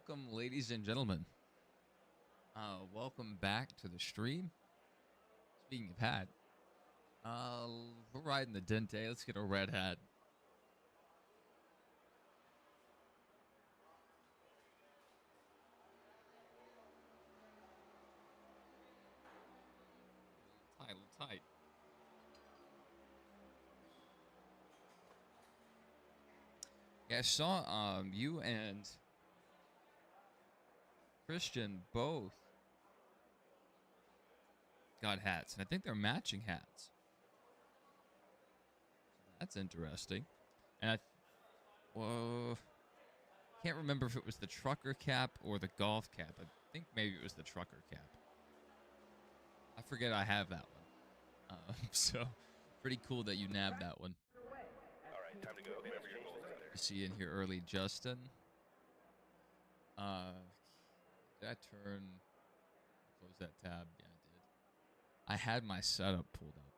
welcome, ladies and gentlemen. Welcome back to the stream. Speaking of hat, we're riding the Dente. Let's get a red hat. A little tight. Yeah, I saw you and Christian both got hats, and I think they're matching hats. That's interesting. And can't remember if it was the trucker cap or the golf cap. I think maybe it was the trucker cap. I forget I have that one. So pretty cool that you nabbed that one. All right, time to go. Whenever you're both in there. I see in here early, Justin. Did I close that tab? Yeah, I did. I had my setup pulled up.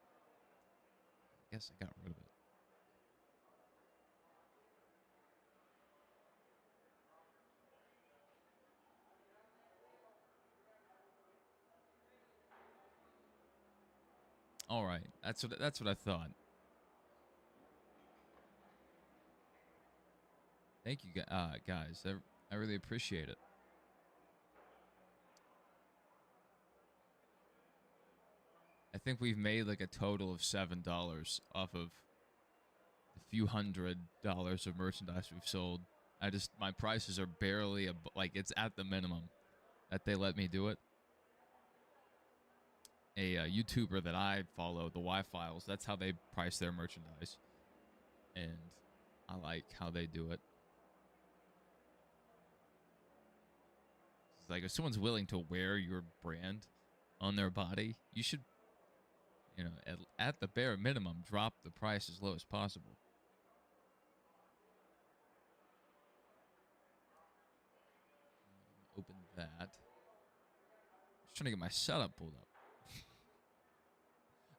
I guess I got rid of it. All right, that's what I thought. Thank you, guys. I really appreciate it. I think we've made like a total of $7 off of the few $100 of merchandise we've sold. My prices are barely like it's at the minimum that they let me do it. A YouTuber that I follow, the Y-Files, that's how they price their merchandise, and I like how they do it. It's like if someone's willing to wear your brand on their body, you should, at the bare minimum, drop the price as low as possible. Open that. Just trying to get my setup pulled up.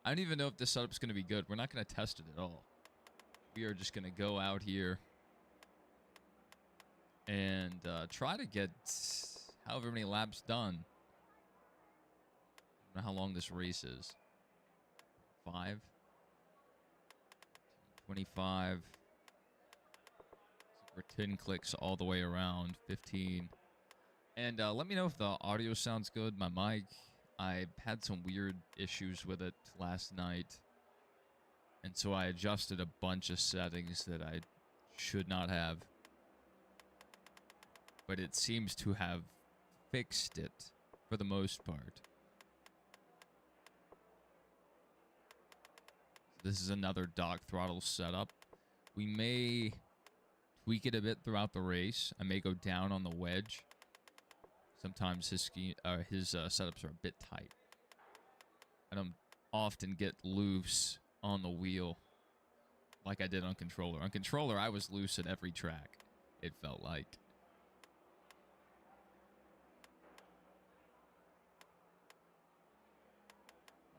I don't even know if this setup's going to be good. We're not going to test it at all. We are just going to go out here and try to get however many laps done. I don't know how long this race is. 5? 25. We're 10 clicks all the way around. 15. And let me know if the audio sounds good. My mic, I had some weird issues with it last night. And so I adjusted a bunch of settings that I should not have. But it seems to have fixed it for the most part. This is another dog throttle setup. We may tweak it a bit throughout the race. I may go down on the wedge. Sometimes his setups are a bit tight. I don't often get loose on the wheel like I did on controller. On controller, I was loose at every track, it felt like.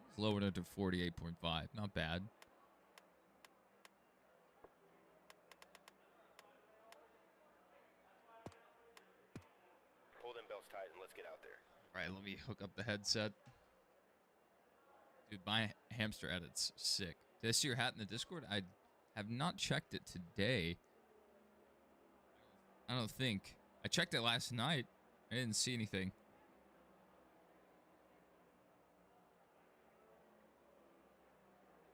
It's lowered it to 48.5. Not bad. Pull them belts tight and let's get out there. All right, let me hook up the headset. Dude, my hamster edit's sick. Did I see your hat in the Discord? I have not checked it today. I don't think. I checked it last night. I didn't see anything.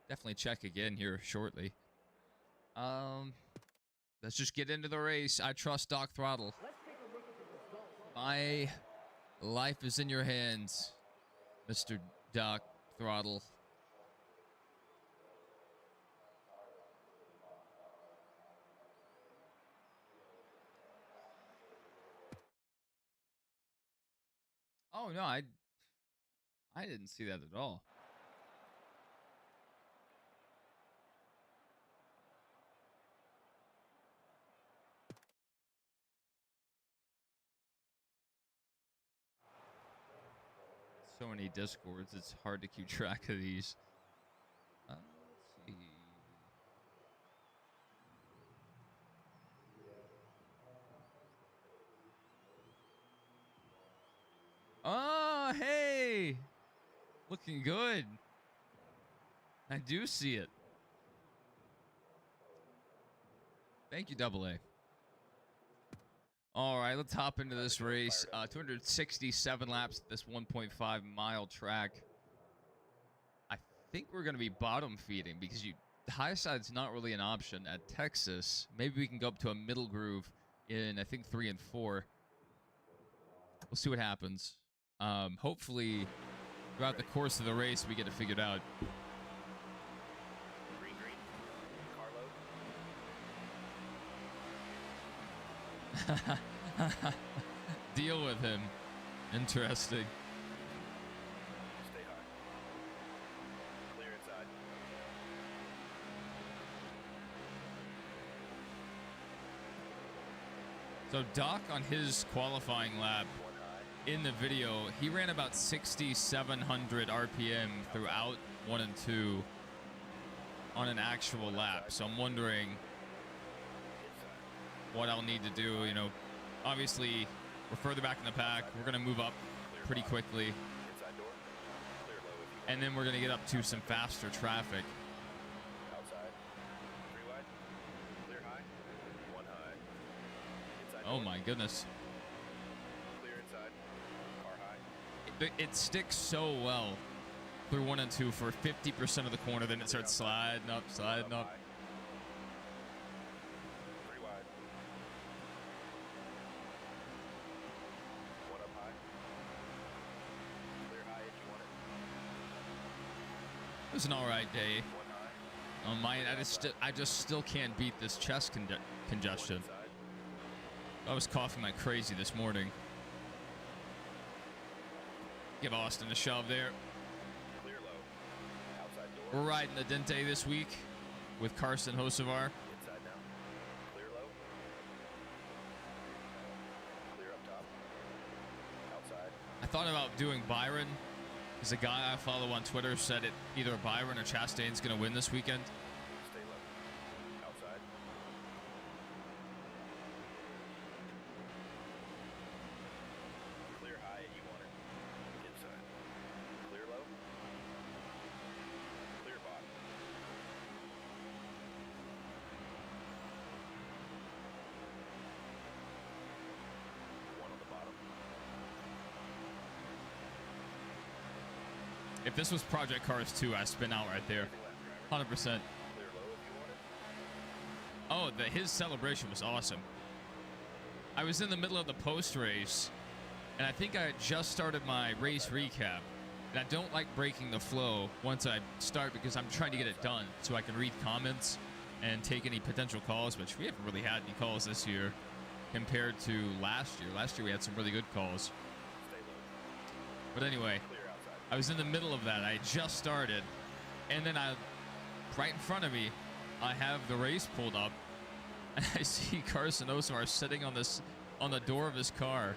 Definitely check again here shortly. Let's just get into the race. I trust Doc Throttle. My life is in your hands, Mr. Doc Throttle. Oh no, I didn't see that at all. So many Discords, it's hard to keep track of these. Let's see. Looking good. I do see it. Thank you, Double A. All right, let's hop into this race. 267 laps at this 1.5 mile track. I think we're going to be bottom feeding because the high side's not really an option at Texas. Maybe we can go up to a middle groove in, I think, 3 and 4. We'll see what happens. Hopefully, throughout the course of the race, we get it figured out. Green, Carlo. Deal with him. Interesting. Stay high. Clear inside. So Doc on his qualifying lap One high. in the video, he ran about 6,700 RPM throughout 1 and 2 on an actual lap. So I'm wondering Inside. what I'll need to do. You know, obviously we're further back in the pack. We're going to move up pretty quickly. Inside door. Clear low if you And then we're going to get up to some faster traffic. outside. 3 wide. Clear high. 1 high. Inside Oh door. my goodness. Clear inside. Car high. It sticks so well through 1 and 2 for 50% of the corner. Then it starts sliding up, sliding up. High. 3 wide. 1 up high. Clear high if you want it. It was an all right day. 1 high. On mine, I just still can't beat this chest congestion. Inside. I was coughing like crazy this morning. Give Austin a shove there. Clear low. Outside door. We're riding the Dente this week with Carson Hocevar. Inside now. Clear low. Clear up top. Outside. I thought about doing Byron. There's a guy I follow on Twitter said it either Byron or Chastain's going to win this weekend. Stay low. Outside. Clear high and you want it. Inside. Clear low. Clear bottom. One on the bottom. If this was Project Cars 2, I spin out right there. Left driver. 100%. Clear low if you want it. Oh, his celebration was awesome. I was in the middle of the post race, and I think I had just started my race recap. And I don't like breaking the flow once I start because I'm trying to get it done so I can read comments and take any potential calls, which we haven't really had any calls this year compared to last year. Last year we had some really good calls. Stay low. But anyway, Clear outside. I was in the middle of that. I had just started, and then right in front of me, I have the race pulled up, and I see Carson Hocevar sitting on the door of his car.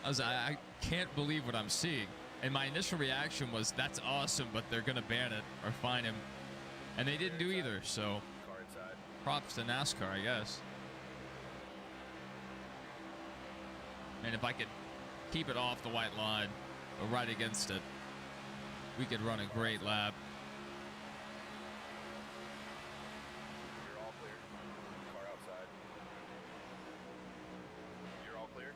I can't believe what I'm seeing. And my initial reaction was, that's awesome, but they're going to ban it or fine him. And they didn't do either, so Car inside. props to NASCAR, I guess. And if I could keep it off the white line or right against it, we could run a great lap. You're all clear. Car outside. You're all clear.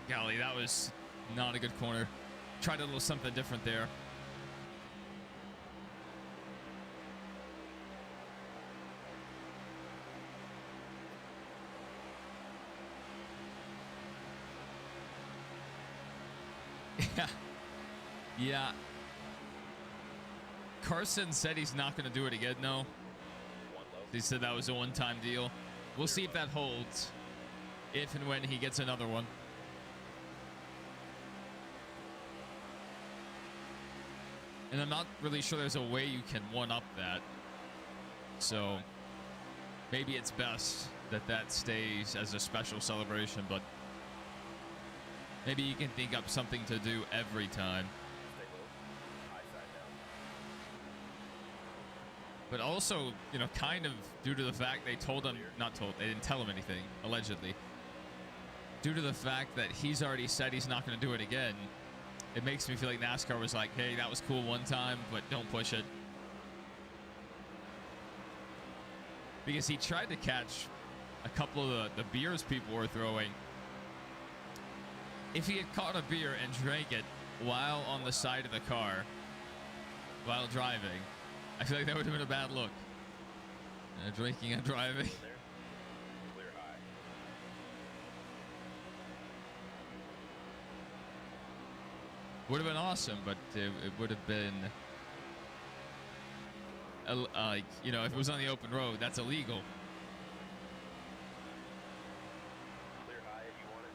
Golly, that was not a good corner. Tried a little something different there. Yeah. Carson said he's not going to do it again, no. One low. He said that was a one-time deal. We'll see if that holds, if and when he gets another one. And I'm not really sure there's a way you can one-up that. So maybe it's best that that stays as a special celebration, but maybe you can think up something to do every time. Stay low. High side down. But also, you know, kind of due to the fact they told him, not told, they didn't tell him anything, allegedly. Due to the fact that he's already said he's not going to do it again, it makes me feel like NASCAR was like, hey, that was cool one time, but don't push it. Because he tried to catch a couple of the beers people were throwing. If he had caught a beer and drank it while on the side of the car, while driving, I feel like that would have been a bad look. Drinking and driving. Clear high. Would have been awesome, but it would have been like, you know, if it was on the open road, that's illegal. Clear high if you want it.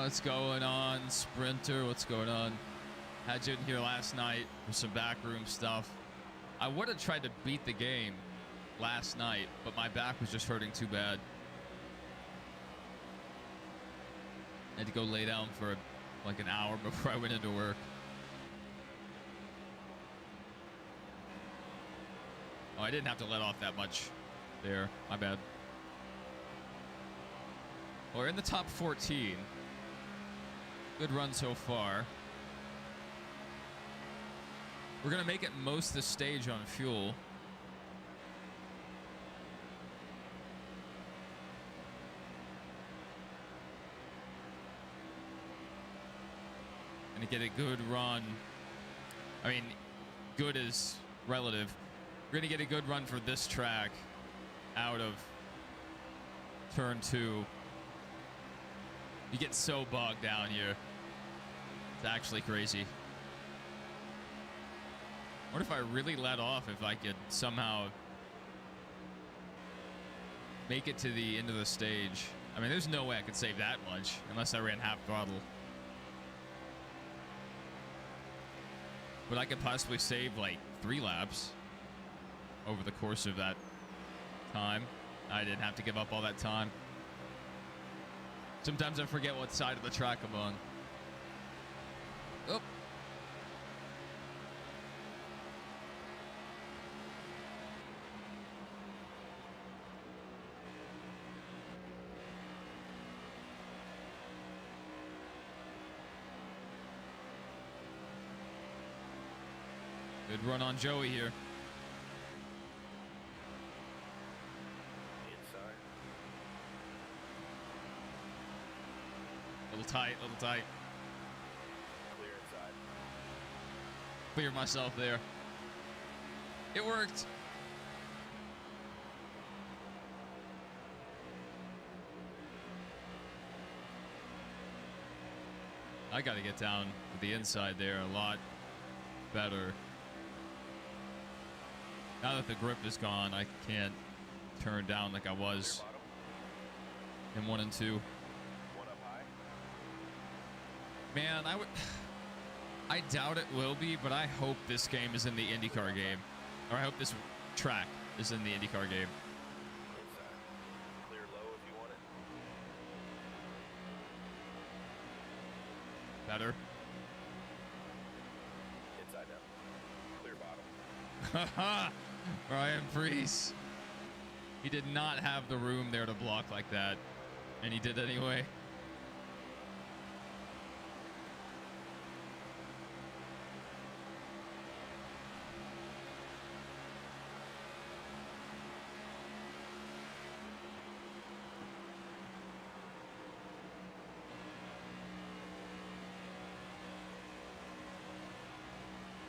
What's going on, Sprinter? What's going on? Had you in here last night for some backroom stuff. I would have tried to beat the game last night, but my back was just hurting too bad. I had to go lay down for like an hour before I went into work. Oh, I didn't have to let off that much there. My bad. Well, we're in the top 14. Good run so far. We're going to make it most of the stage on fuel. Going to get a good run. I mean, good is relative. We're going to get a good run for this track out of turn 2. You get so bogged down here. It's actually crazy. What if I really let off, if I could somehow make it to the end of the stage? I mean, there's no way I could save that much unless I ran half throttle. But I could possibly save like 3 laps over the course of that time. I didn't have to give up all that time. Sometimes I forget what side of the track I'm on. Oh. Good run on Joey here. Inside. Little tight, little tight. Clear inside. Clear myself there. It worked. I got to get down to the inside there a lot better. Now that the grip is gone, I can't turn down like I was in 1 and 2. One up high. Man, I doubt it will be, but I hope this game is in the IndyCar game. Or I hope this track is in the IndyCar game. Inside. Clear low if you want it. Better. Inside now. Clear bottom. Haha! Ryan Preece. He did not have the room there to block like that. And he did anyway.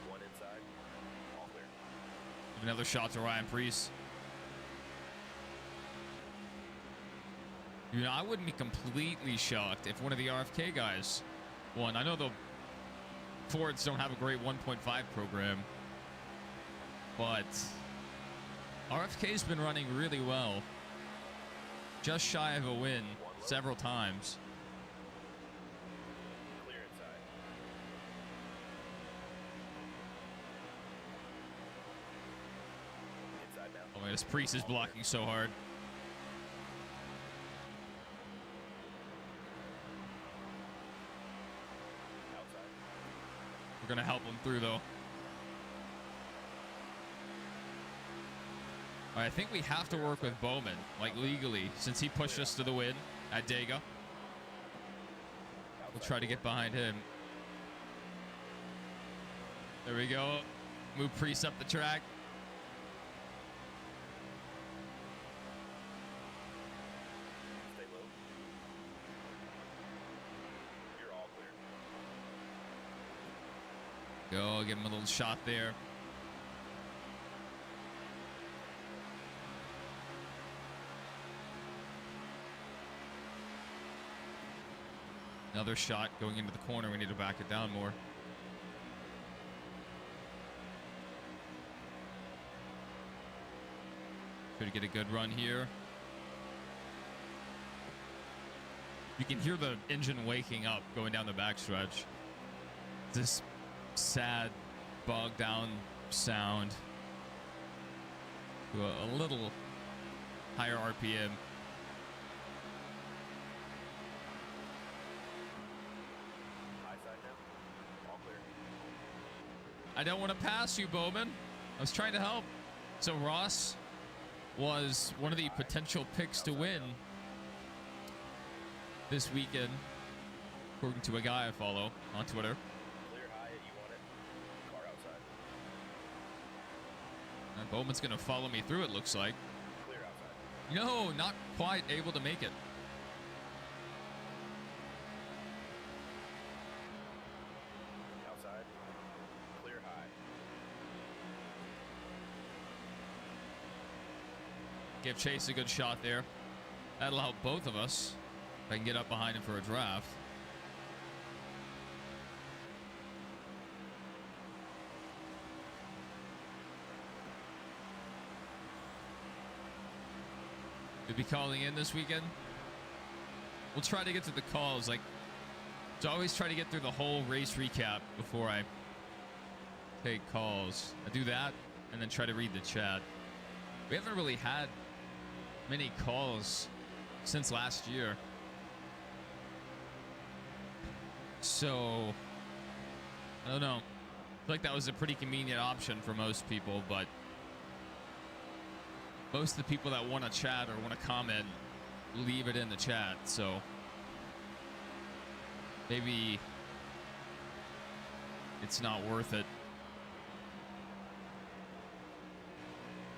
One inside. All clear. Another shot to Ryan Preece. You know, I wouldn't be completely shocked if one of the RFK guys won. I know the Fords don't have a great 1.5 program, but RFK's been running really well. Just shy of a win several times. Clear inside. Inside now. Oh man, this Preece is blocking so hard. Outside. We're going to help him through, though. All right, I think we have to work with Bowman, like legally, since he pushed us to the win at Dega. We'll try to get behind him. There we go. Move Priest up the track. Stay low. You're all clear. Go, give him a little shot there. Another shot going into the corner. We need to back it down more. Try to get a good run here. You can hear the engine waking up going down the backstretch. This sad, bogged down sound to a little higher RPM. I don't want to pass you, Bowman. I was trying to help. So Ross was one of the potential picks to win this weekend, according to a guy I follow on Twitter. Clear high, you want it. Car outside. And Bowman's going to follow me through, it looks like. Clear outside. No, not quite able to make it. Outside. Clear high. Give Chase a good shot there. That'll help both of us if I can get up behind him for a draft. You'll be calling in this weekend? We'll try to get to the calls. Like, so I always try to get through the whole race recap before I take calls. I do that and then try to read the chat. We haven't really had many calls since last year. So, I don't know. I feel like that was a pretty convenient option for most people, but most of the people that want to chat or want to comment leave it in the chat, so maybe it's not worth it.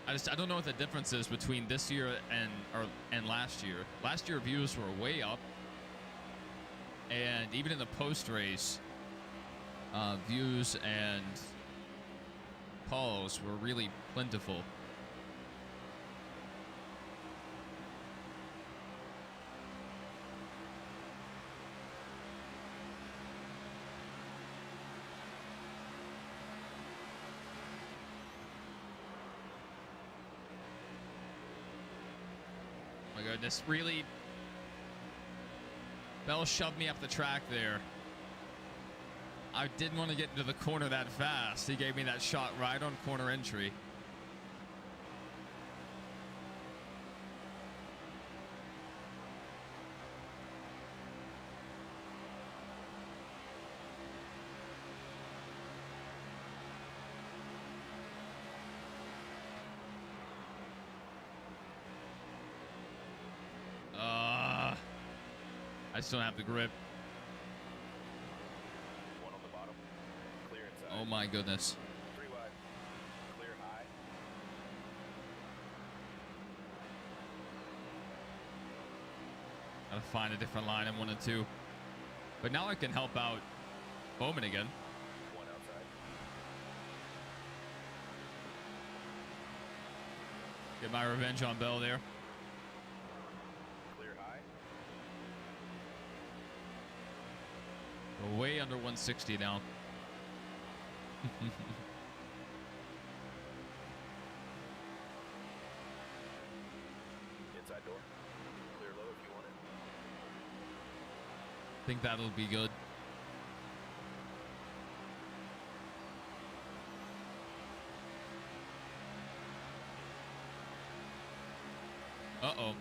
I don't know what the difference is between this year and last year. Last year views were way up, and even in the post race, views and calls were really plentiful. My goodness, really, Bell shoved me up the track there. I didn't want to get into the corner that fast. He gave me that shot right on corner entry. I just don't have the grip. One on the bottom. Clear inside. Oh my goodness. 3 wide. Clear high. Gotta find a different line in 1 and 2. But now I can help out Bowman again. 1 outside. Get my revenge on Bell there. Clear high. We're way under 160 now. Inside door. Clear low if you want it. Think that'll be good. Uh-oh.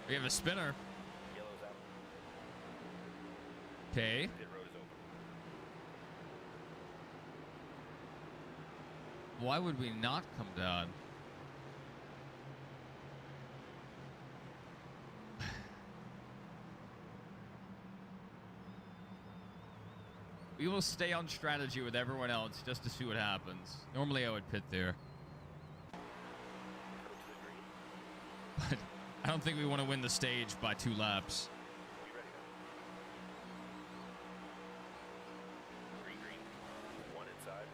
We have a spinner. Yellow's out. Okay. Pit road is open. Why would we not come down? We will stay on strategy with everyone else just to see what happens. Normally I would pit there. Go to the green. But I don't think we want to win the stage by 2 laps. We ready now. Green, green. One inside.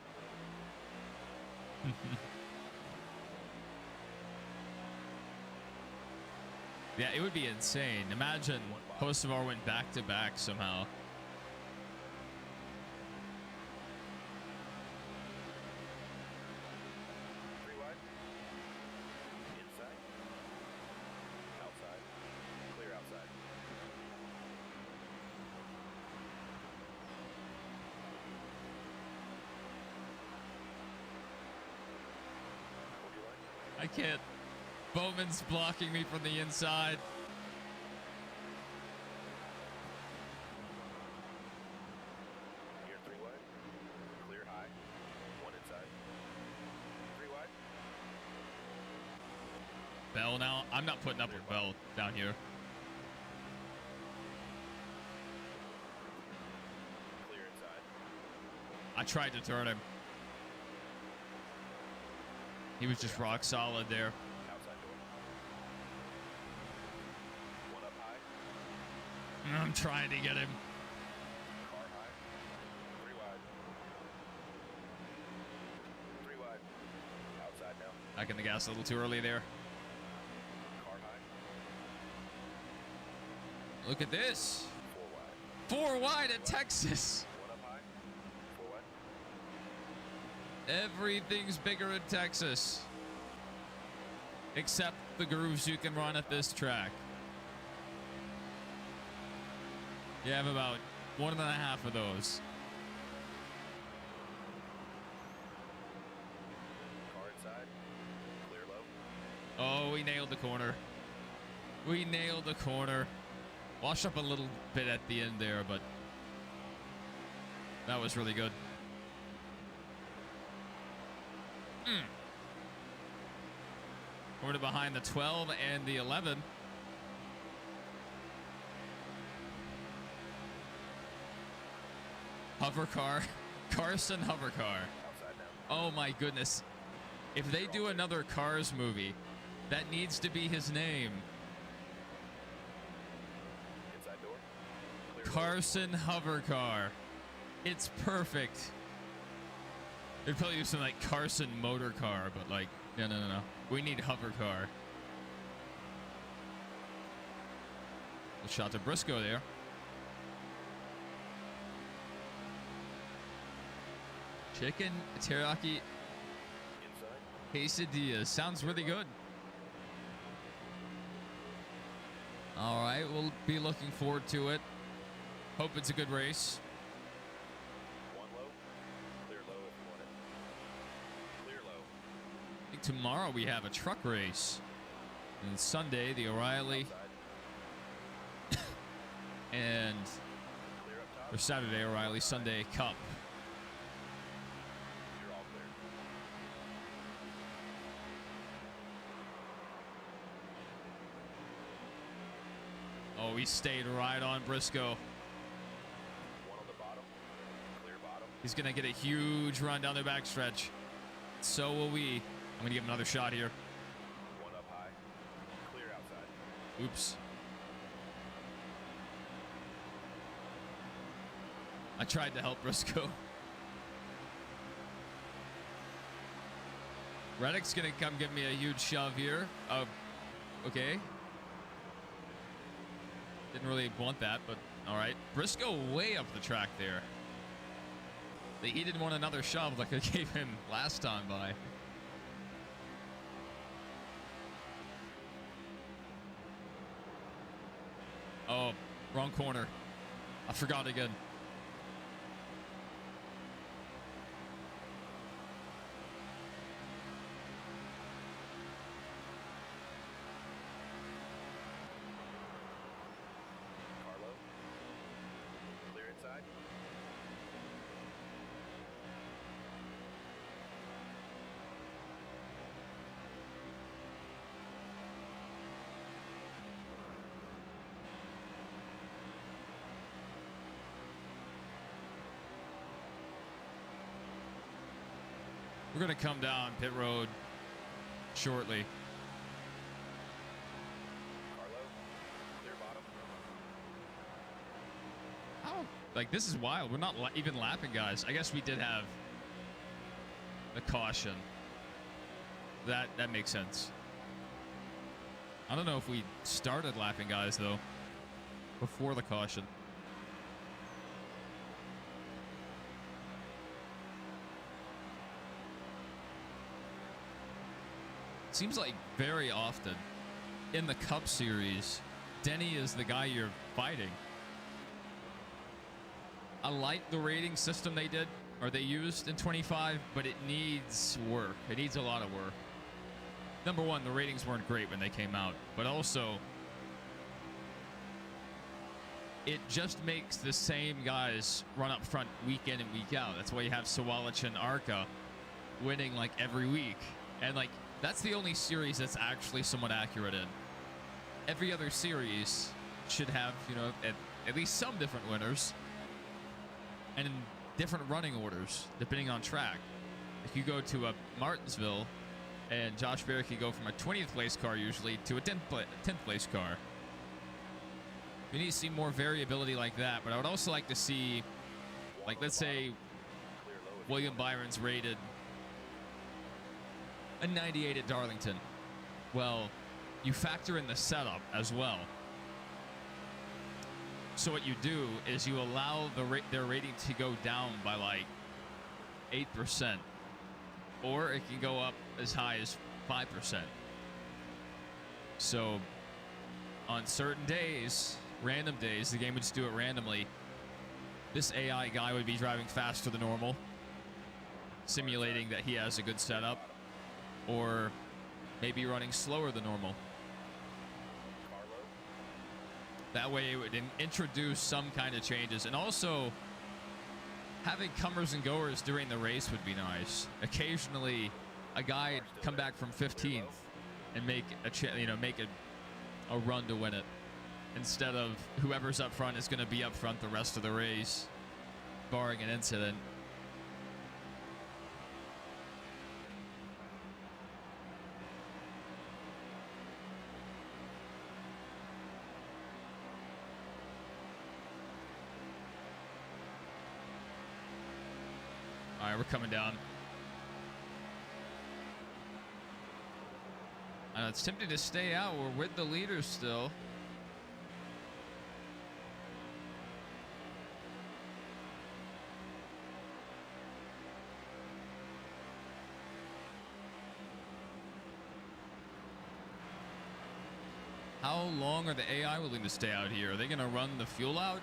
Yeah, it would be insane. Imagine Kosovar went back-to-back somehow. Three wide. Inside. Outside. Clear outside. What do you like? I can't. Bowman's blocking me from the inside. Here, three wide. Clear high. One inside. Three wide. Bell now. I'm not putting up with Bell down here. Clear inside. I tried to turn him. He was just rock solid there. Outside door. One up high. I'm trying to get him. Car high. Three wide. Three wide. Outside now. Back in the gas a little too early there. Car high. Look at this. Four wide. 4 wide at Texas. One up high. Four wide. Everything's bigger in Texas. Except the grooves you can run at this track. You have about 1.5 of those. Car inside. Clear low. Oh, we nailed the corner. We nailed the corner. Washed up a little bit at the end there, but that was really good. We're behind the 12 and the 11. Hover car. Carson hover car. Outside now. Oh my goodness. If they do another Cars movie, that needs to be his name. Inside door. Clear low. Carson hover car. It's perfect. They'd probably do something like Carson motor car, but like, no. We need hover car. A shot to Briscoe there. Chicken teriyaki Inside. quesadilla. Sounds really good. All right, we'll be looking forward to it. Hope it's a good race. One low. Clear low if you want it. Clear low. I think tomorrow we have a truck race. And Sunday, the O'Reilly. Outside. And Clear up top. for Saturday, O'Reilly Sunday Cup. You're all clear. Oh, he stayed right on Briscoe. One on the bottom. Clear bottom. He's going to get a huge run down the backstretch. So will we. I'm going to give him another shot here. One up high. Clear outside. Oops. I tried to help Briscoe. Reddick's going to come give me a huge shove here. Okay. Didn't really want that, but all right. Briscoe way up the track there. He didn't want another shove like I gave him last time by. Oh, wrong corner. I forgot again. Carlo. Clear inside. We're going to come down pit road shortly. Carlo, clear bottom. Oh, like, this is wild. We're not even lapping, guys. I guess we did have the caution. That makes sense. I don't know if we started lapping, guys, though, before the caution. Seems like very often in the Cup Series, Denny is the guy you're fighting. I like the rating system they did, or they used in 25, but it needs work. It needs a lot of work. Number one, the ratings weren't great when they came out, but also it just makes the same guys run up front week in and week out. That's why you have Sawalich and Arca winning like every week. And like, that's the only series that's actually somewhat accurate in. Every other series should have, you know, at least some different winners and in different running orders, depending on track. If you go to a Martinsville, and Josh Berry could go from a 20th place car usually to a 10th place car. We need to see more variability like that, but I would also like to see, like, let's say William Byron's rated a 98 at Darlington. Well, you factor in the setup as well. So what you do is you allow their rating to go down by like 8%, or it can go up as high as 5%. So on certain days, random days, the game would just do it randomly. This AI guy would be driving faster than normal, simulating that he has a good setup, or maybe running slower than normal. That way it would introduce some kind of changes. And also, having comers and goers during the race would be nice. Occasionally, a guy would come back from 15th and make a run to win it, instead of whoever's up front is going to be up front the rest of the race, barring an incident. All right, we're coming down. It's tempting to stay out. We're with the leaders still. How long are the AI willing to stay out here? Are they going to run the fuel out?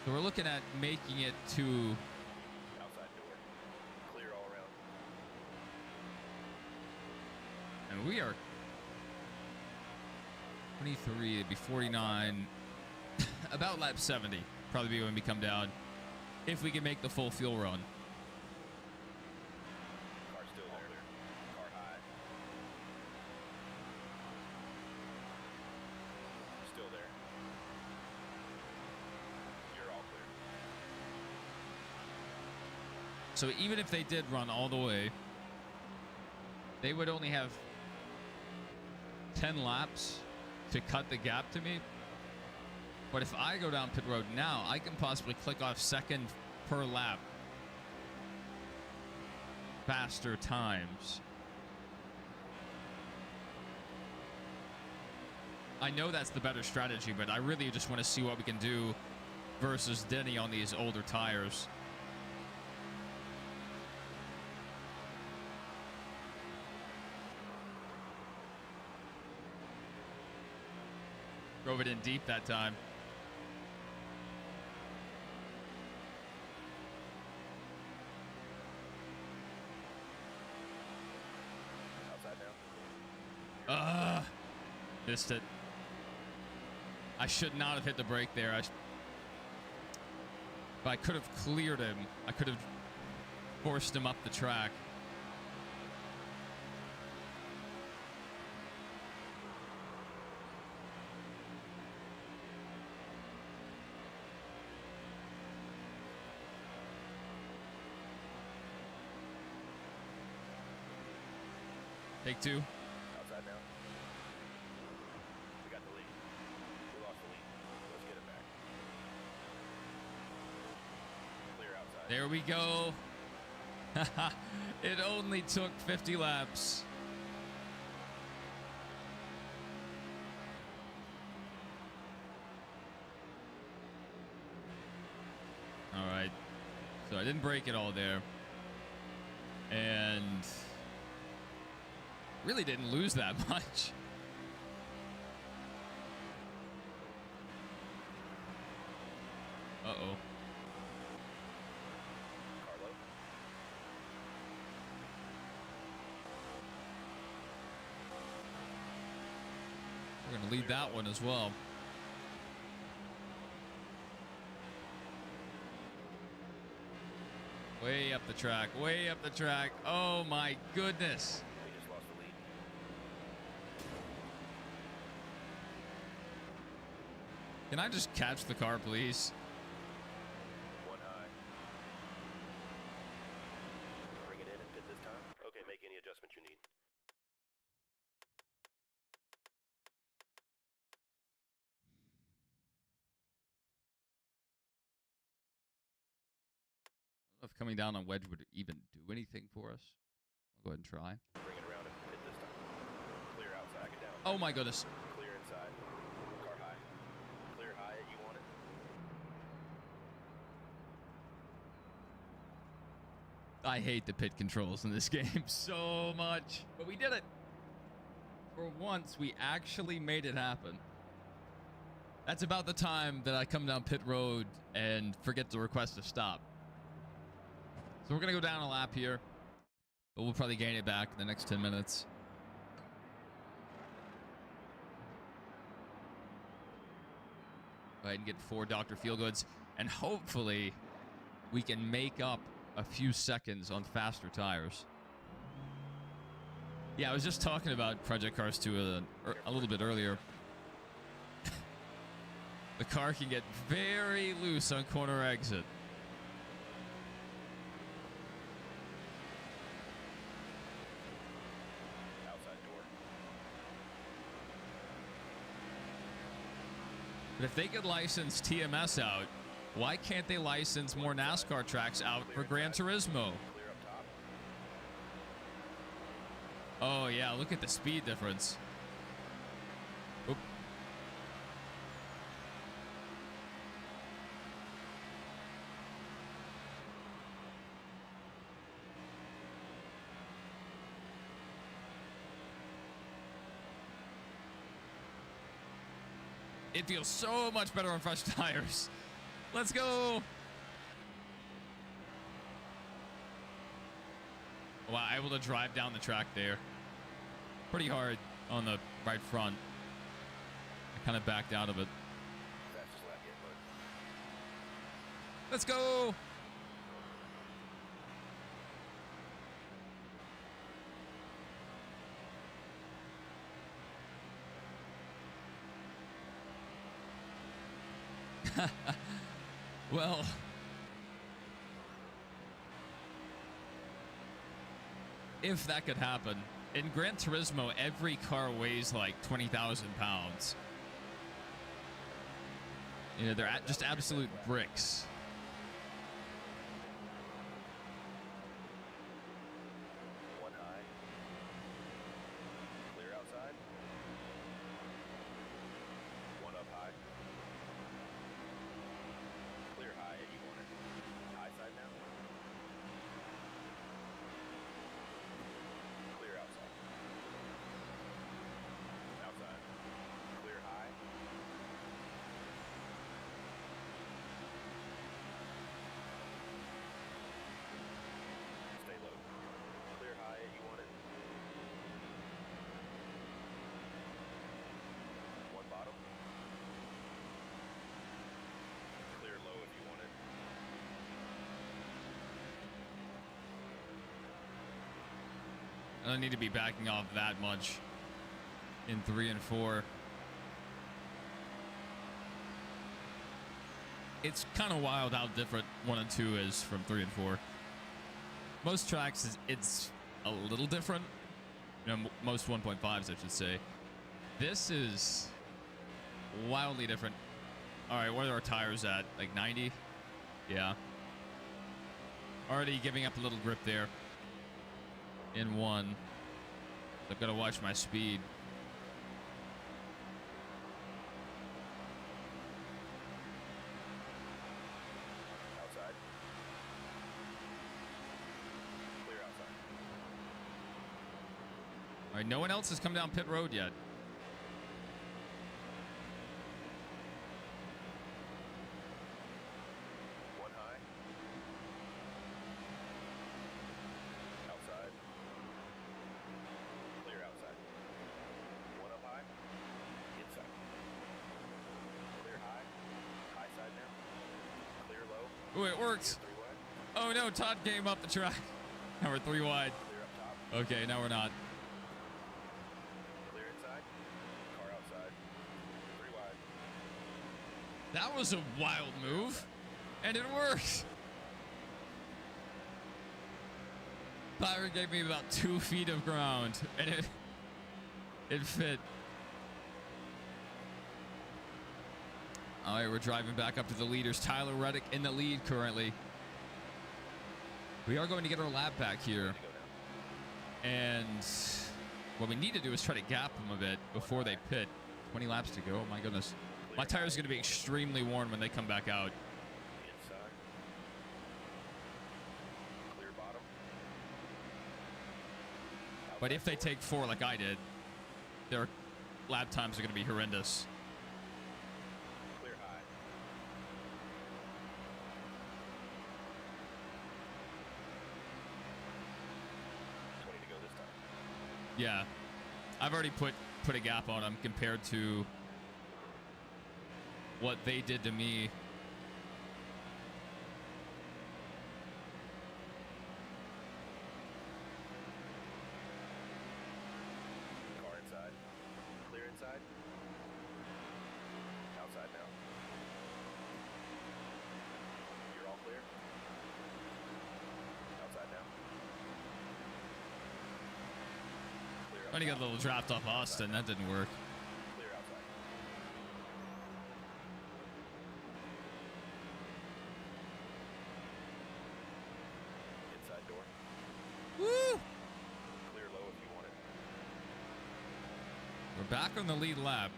So we're looking at making it to Outside door. Clear all around. and we are 23, it'd be 49, about lap 70, probably be when we come down, if we can make the full fuel run. Car still there. Car high. Still there. You're all clear. So even if they did run all the way, they would only have 10 laps to cut the gap to me. But if I go down pit road now, I can possibly click off second per lap faster times. I know that's the better strategy, but I really just want to see what we can do versus Denny on these older tires. Drove it in deep that time. Outside down. Missed it. I should not have hit the brake there. But I could have cleared him. I could have forced him up the track. Take two. Outside now. We got the lead. We lost the lead. Let's get it back. Clear outside. There we go. It only took 50 laps. All right. So I didn't break it all there. And really didn't lose that much. Uh-oh. Carlo. We're going to lead that one as well. Way up the track, way up the track. Oh my goodness. We just lost the lead. Can I just catch the car, please? One high. Bring it in and pit this time. Okay, make any adjustments you need. If coming down on wedge would even do anything for us. I'll go ahead and try. Bring it around and pit this time. Clear outside, get down. Oh my goodness. Clear inside. Car high. Clear high, you want it. I hate the pit controls in this game so much. But we did it. For once, we actually made it happen. That's about the time that I come down pit road and forget to request a stop. So we're going to go down a lap here, but we'll probably gain it back in the next 10 minutes. Go ahead and get 4 Dr. Feelgoods, and hopefully we can make up a few seconds on faster tires. Yeah, I was just talking about Project Cars 2 a little bit earlier. The car can get very loose on corner exit. But if they could license TMS out, why can't they license more NASCAR tracks out for Gran Turismo? Oh, yeah, look at the speed difference. Oop. It feels so much better on fresh tires. Let's go. Wow, able to drive down the track there. Pretty hard on the right front. I kind of backed out of it. Let's go. Well, if that could happen. In Gran Turismo, every car weighs like 20,000 pounds. You know, they're just absolute bricks. One high. Clear outside. One up high. Clear high, you want it. High side now. Clear outside. Outside. Clear high. Stay low. Clear high, you want it. One bottom. Clear low if you want it. I don't need to be backing off that much in 3 and 4. It's kind of wild how different 1 and 2 is from 3 and 4. Most tracks, it's a little different. Most 1.5s, I should say. This is wildly different. All right, where are our tires at? Like 90? Yeah. Already giving up a little grip there in one. I've got to watch my speed. Outside. Clear outside. All right, no one else has come down pit road yet. One high. Outside. Clear outside. One up high. Inside. Clear high. High side now. Clear low. Ooh, it works. Three wide. Oh no, Todd came up the track. Now we're 3 wide. Clear up top. Okay, now we're not. Clear inside. Car outside. Three wide. That was a wild move, and it worked. Byron gave me about 2 feet of ground, and it fit. All right, we're driving back up to the leaders. Tyler Reddick in the lead currently. We are going to get our lap back here. And what we need to do is try to gap them a bit before they pit. 20 laps to go. Oh my goodness. My tires are going to be extremely worn when they come back out. Inside. Clear bottom. But if they take 4 like I did, their lap times are going to be horrendous. Clear high. To go this time. Yeah. I've already put a gap on them compared to what they did to me. Car inside. Clear inside. Outside now. You're all clear. Outside now. Clear Trying to get a little draft off Austin. That didn't work. Clear outside. Inside door. Woo! Clear low if you want it. We're back on the lead lap.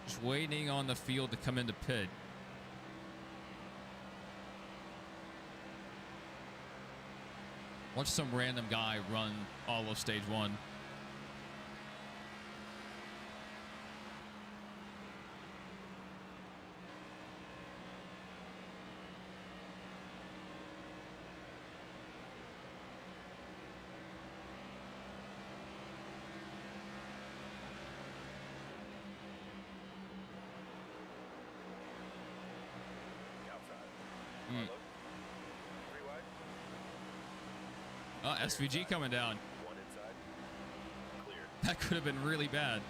Just waiting on the field to come into pit. Watch some random guy run all of stage 1. Outside. Mm. Three wide. Oh, SVG coming down. One inside. Clear. That could have been really bad.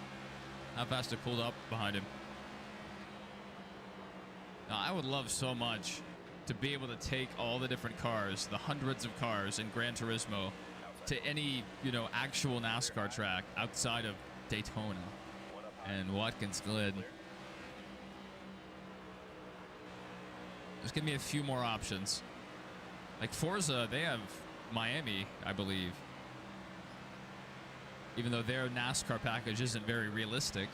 How fast it pulled up behind him. Now, I would love so much to be able to take all the different cars, the hundreds of cars in Gran Turismo, to any, actual NASCAR track outside of Daytona and Watkins Glen. Just give me a few more options. Like Forza, they have Miami, I believe. Even though their NASCAR package isn't very realistic.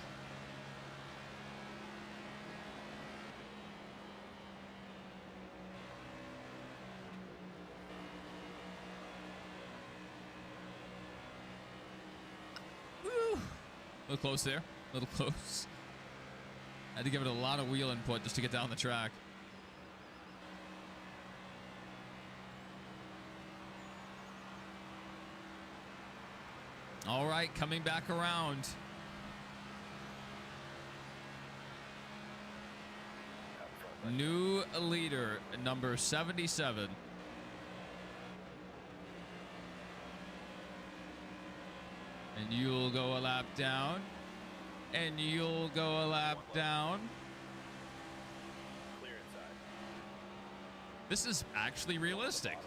Woo! A little close there. A little close. Had to give it a lot of wheel input just to get down the track. All right, coming back around. New leader, number 77. And you'll go a lap down. And you'll go a lap down. Clear inside. This is actually realistic.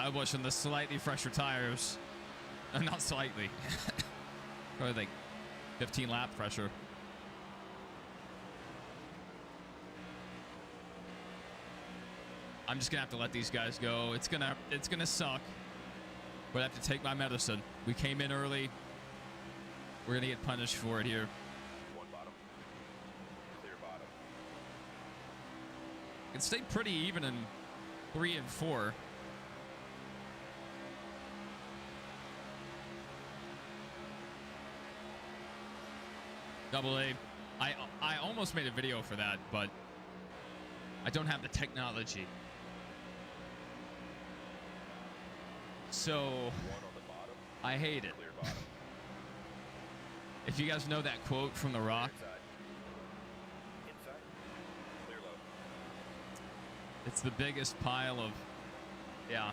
Kyle Busch on the slightly fresher tires. Not slightly. Probably like 15 lap pressure. I'm just gonna have to let these guys go. It's gonna suck. But I have to take my medicine. We came in early. We're gonna get punished for it here. One bottom. Clear bottom. It stayed pretty even in 3 and 4. Double A. I almost made a video for that, but I don't have the technology. So One on the bottom. I hate it. Clear bottom. If you guys know that quote from The Rock, Inside. Clear low. it's the biggest pile of, yeah.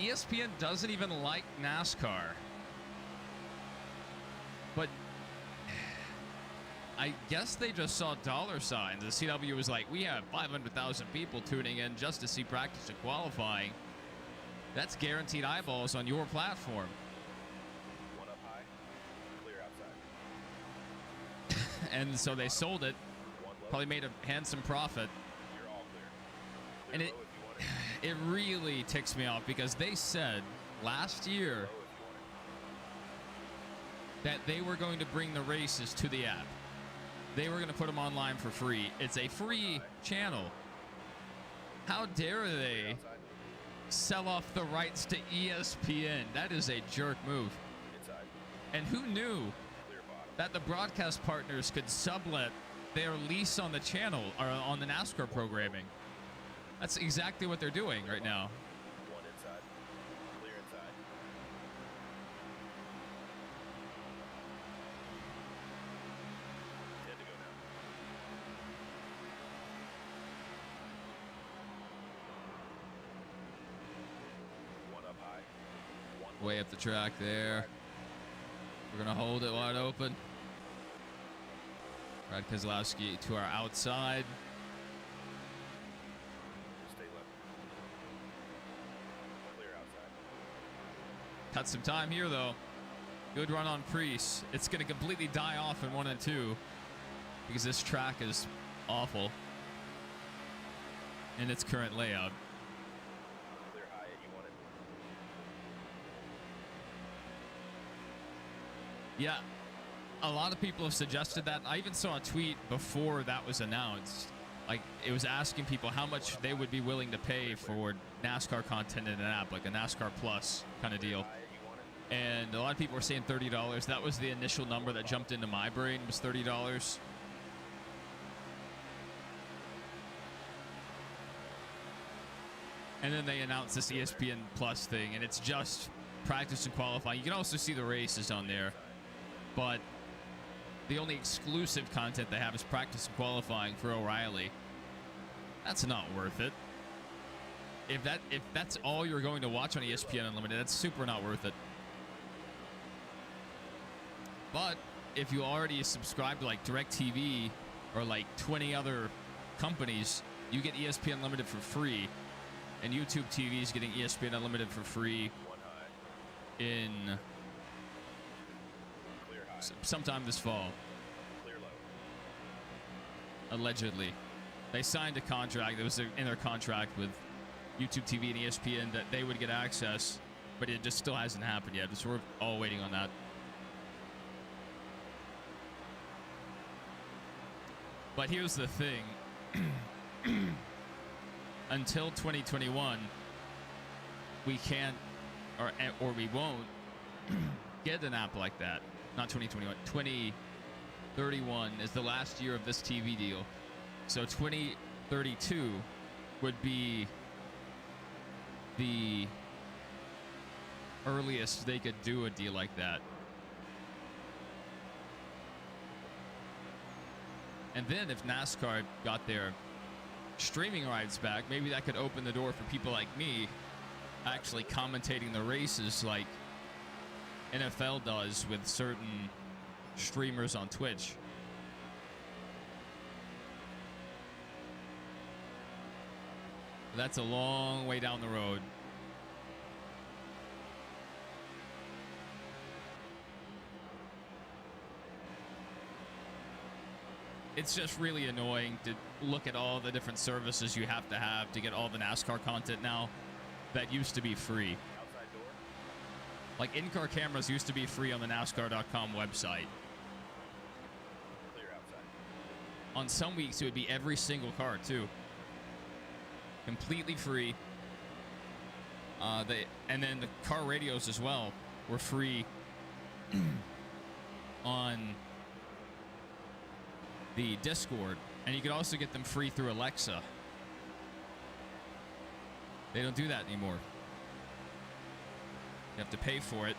ESPN doesn't even like NASCAR. But I guess they just saw dollar signs. The CW was like, we have 500,000 people tuning in just to see practice and qualifying. That's guaranteed eyeballs on your platform. One up high. Clear outside. And so they sold it, One low. probably made a handsome profit. You're all clear. And Clear it low if you want it. it really ticks me off because they said last year Low if you want it. that they were going to bring the races to the app. They were going to put them online for free. It's a free channel. How dare they Outside. sell off the rights to ESPN? That is a jerk move. Inside. And who knew Clear bottom. that the broadcast partners could sublet their lease on the channel or on the NASCAR programming? That's exactly what they're doing right now. One inside. Clear inside. Dead to go now. One up high. One Way up the track there. We're going to hold it wide open. Brad Keselowski to our outside. Stay left. Clear outside. Cut some time here, though. Good run on Priest. It's going to completely die off in 1 and 2 because this track is awful in its current layout. Clear high and you want it. Yeah, a lot of people have suggested that. I even saw a tweet before that was announced. Like, it was asking people how much they would be willing to pay for NASCAR content in an app, like a NASCAR Plus kind of deal. High and you want it. And a lot of people were saying $30. That was the initial number that jumped into my brain, was $30. And then they announced this ESPN Plus thing, and it's just practice and qualifying. You can also see the races on there, but the only exclusive content they have is practice and qualifying for O'Reilly. That's not worth it. If that's all you're going to watch on ESPN Unlimited, that's super not worth it. But if you already subscribe to like DirecTV or like 20 other companies, you get ESPN Unlimited for free. And YouTube TV is getting ESPN Unlimited for free One high. in Clear high. sometime this fall, Clear low. allegedly. They signed a contract. It was in their contract with YouTube TV and ESPN that they would get access, but it just still hasn't happened yet. So we're all waiting on that. But here's the thing. Until 2021, we can't, or we won't get an app like that. Not 2021. 2031 is the last year of this TV deal. So 2032 would be the earliest they could do a deal like that. And then if NASCAR got their streaming rights back, maybe that could open the door for people like me actually commentating the races like NFL does with certain streamers on Twitch. That's a long way down the road. It's just really annoying to look at all the different services you have to get all the NASCAR content now that used to be free. Outside door. Like in-car cameras used to be free on the NASCAR.com website. Clear outside. On some weeks, it would be every single car, too. Completely free. And then the car radios as well were free on the Discord. And you could also get them free through Alexa. They don't do that anymore. You have to pay for it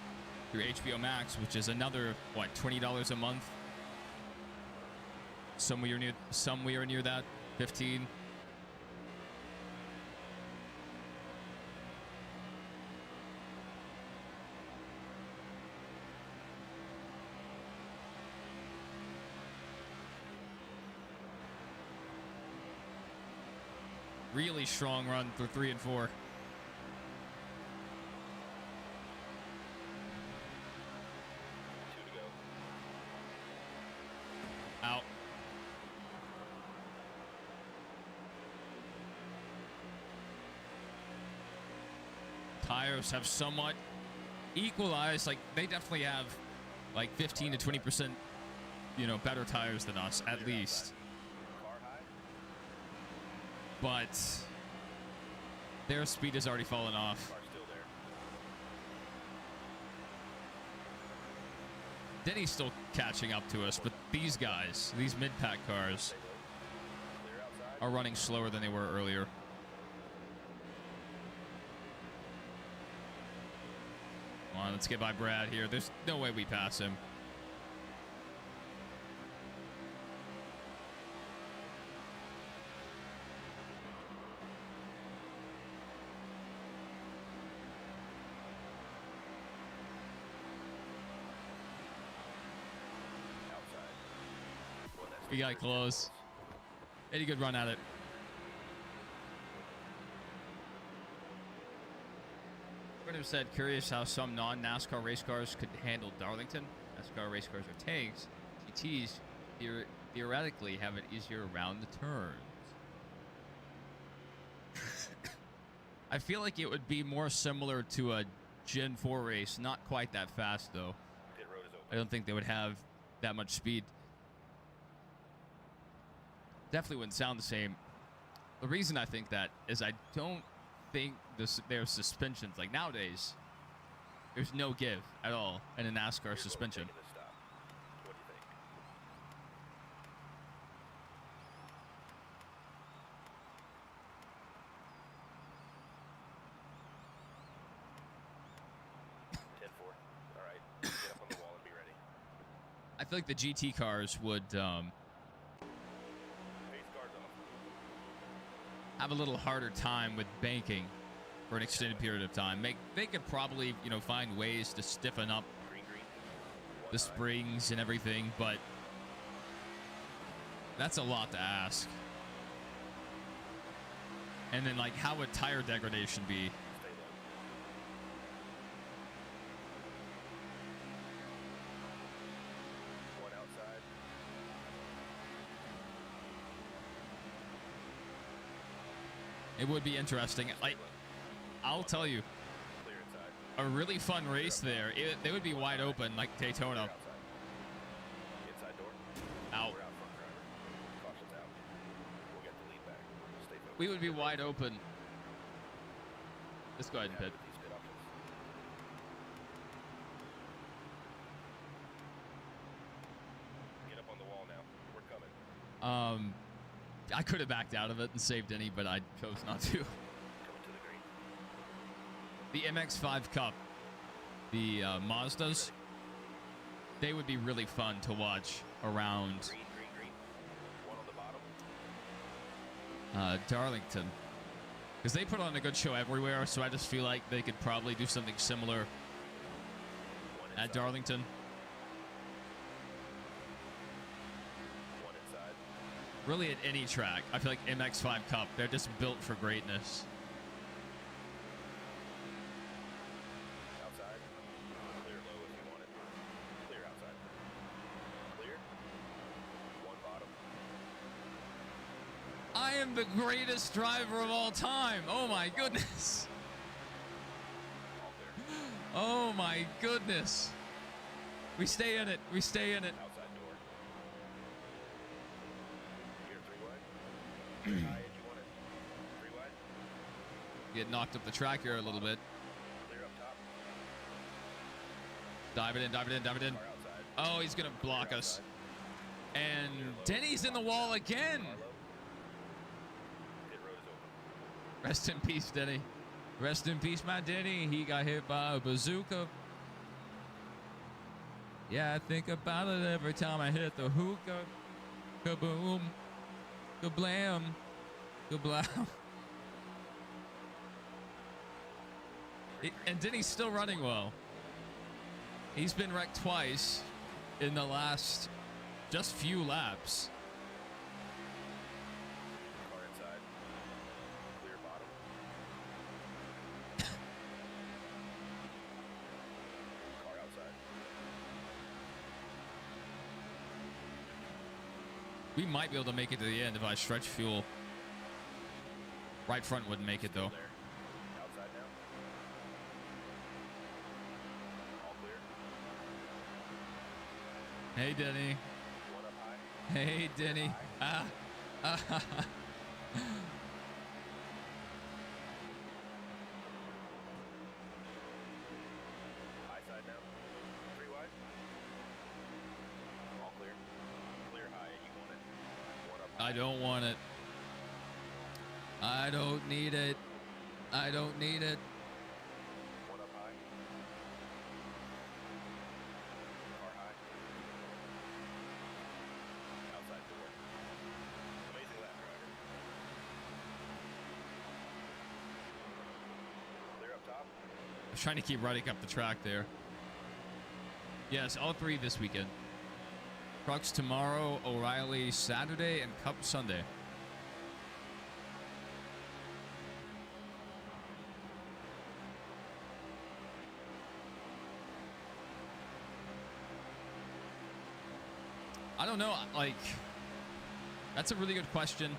through HBO Max, which is another, what, $20 a month? Somewhere near that, 15. Really strong run through 3 and 4. Out. Tires have somewhat equalized. Like, they definitely have like 15 to 20%, better tires than us, at least. But their speed has already fallen off. Denny's still catching up to us, but these guys, these mid-pack cars, are running slower than they were earlier. Come on, let's get by Brad here. There's no way we pass him. We got close. Any good run at it. Brenner said, curious how some non-NASCAR race cars could handle Darlington. NASCAR race cars are tanks. GTs theoretically have it easier around the turns. I feel like it would be more similar to a Gen 4 race. Not quite that fast, though. Pit road is open. I don't think they would have that much speed. Definitely wouldn't sound the same. The reason I think that is I don't think there's suspensions. Like nowadays, there's no give at all in a NASCAR suspension. What do you think? All right. Get up on the wall and be ready. I feel like the GT cars would have a little harder time with banking for an extended period of time. They could probably, find ways to stiffen up the springs and everything, but that's a lot to ask. And then, like, how would tire degradation be? It would be interesting. Like, I'll tell you, a really fun race there. They would be wide open, like Daytona. Out. We would be wide open. Let's go ahead and pit. Get up on the wall now. We're coming. I could have backed out of it and saved any, but I chose not to. The MX-5 Cup, the Mazdas, they would be really fun to watch around One on the bottom. Darlington. Because they put on a good show everywhere, so I just feel like they could probably do something similar at Darlington. One inside. Really at any track. I feel like MX5 Cup, they're just built for greatness. Outside. Clear low if you want it. Clear outside. Clear. One bottom. I am the greatest driver of all time. Oh my goodness. All clear. Oh my goodness. We stay in it. We stay in it. Outside door. Here, three wide. Clear high if you want it. Three wide. Get knocked up the track here a little bit. Clear up top. Dive it in, dive it in, dive it in. Car outside. Oh, he's going to block Clear us. outside. And Denny's in the wall again. Car low. Pit road is open. Rest in peace, Denny. Rest in peace, my Denny. He got hit by a bazooka. Yeah, I think about it every time I hit the hookah. Kaboom. Kablam. Kablam. And Denny's still running well. He's been wrecked twice in the last just few laps. Car inside. Clear bottom. Car outside. We might be able to make it to the end if I stretch fuel. Right front wouldn't make it though. There. Outside now. All clear. Hey, Denny. One up high. Hey, Denny. Ah. High side now. Three wide. All clear. Clear high. You want it. One up high. I don't want it. I don't need it. I don't need it. One up high. Car high. Outside door. Amazing lap, driver. Clear up top. I was trying to keep running up the track there. Yes, all three this weekend. Trucks tomorrow, O'Reilly Saturday, and Cup Sunday. I don't know, like, that's a really good question.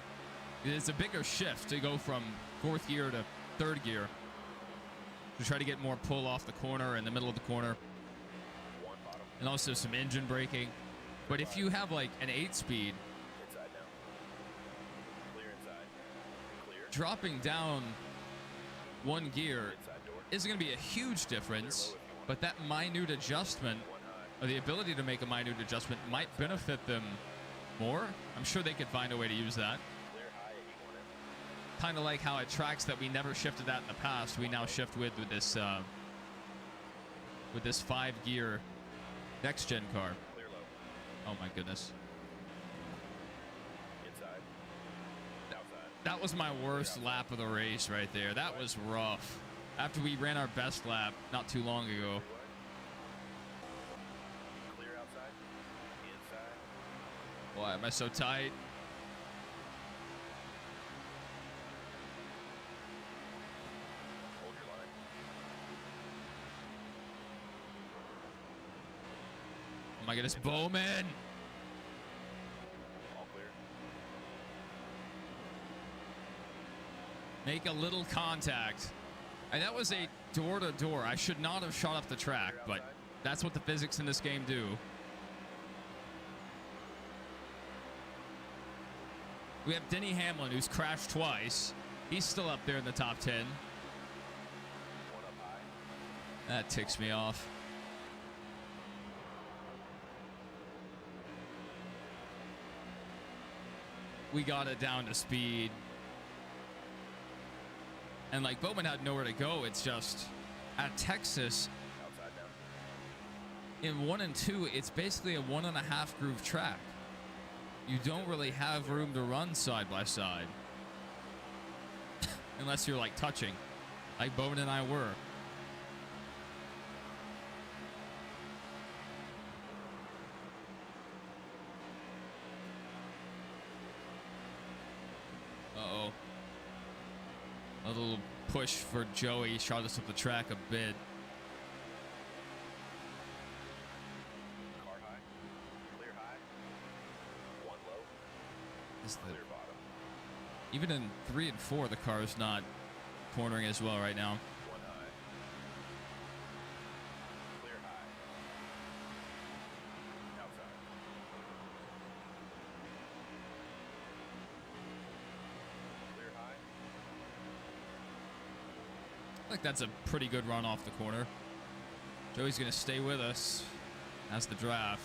It's a bigger shift to go from fourth gear to third gear to try to get more pull off the corner in the middle of the corner, One bottom. and also some engine braking. But if you have like an 8-speed, Inside now. Clear inside. Clear. dropping down one gear Inside door. isn't going to be a huge difference, but that minute adjustment, One high. or the ability to make a minute adjustment, might benefit them more. I'm sure they could find a way to use that. Clear high if you want it. Kind of like how at tracks that we never shifted that in the past, we now shift with this 5-gear next-gen car. Clear low. Oh my goodness. Inside. Outside. That was my worst lap of the race right there. That was rough. After we ran our best lap not too long ago. Clear outside. Inside. Why am I so tight? Hold your line. Oh my goodness, Bowman! All clear. Make a little contact. And that was a door-to-door. I should not have shot up the track, but that's what the physics in this game do. We have Denny Hamlin, who's crashed twice. He's still up there in the top 10. One up high. That ticks me off. We got it down to speed. And like Bowman had nowhere to go. It's just at Texas Outside now. in 1 and 2, it's basically a 1.5 groove track. You don't really have room to run side by side. Unless you're like touching, like Bowman and I were. little push for Joey shot us up the track a bit. Car high. Clear high. One low. Clear bottom. Even in 3 and 4, the car is not cornering as well right now. One high. Clear high. Outside. Clear high. I think that's a pretty good run off the corner. Joey's going to stay with us as the draft.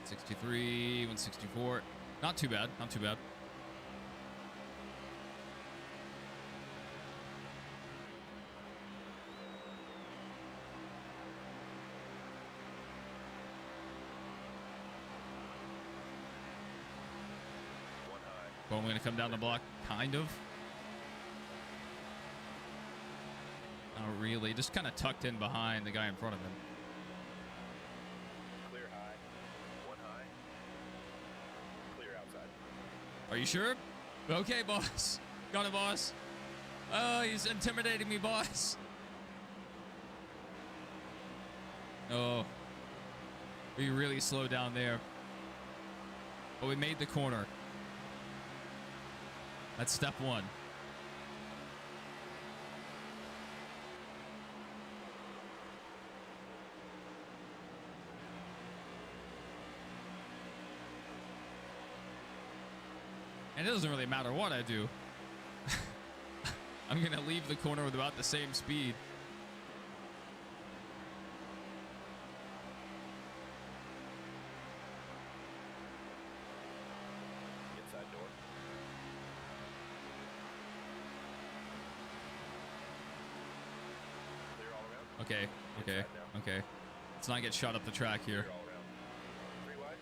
'63, 164. Not too bad. Not too bad. One high. Well, I'm going to come down the block, kind of. Not really. Just kind of tucked in behind the guy in front of him. Clear high. One high. Clear outside. Are you sure? Okay, boss. Got it, boss. Oh, he's intimidating me, boss. Oh. We really slowed down there. But we made the corner. That's step 1. And it doesn't really matter what I do. I'm going to leave the corner with about the same speed. Inside door. Clear all around. Okay, okay, okay. Let's not get shot up the track here. Clear all around. 3 wide.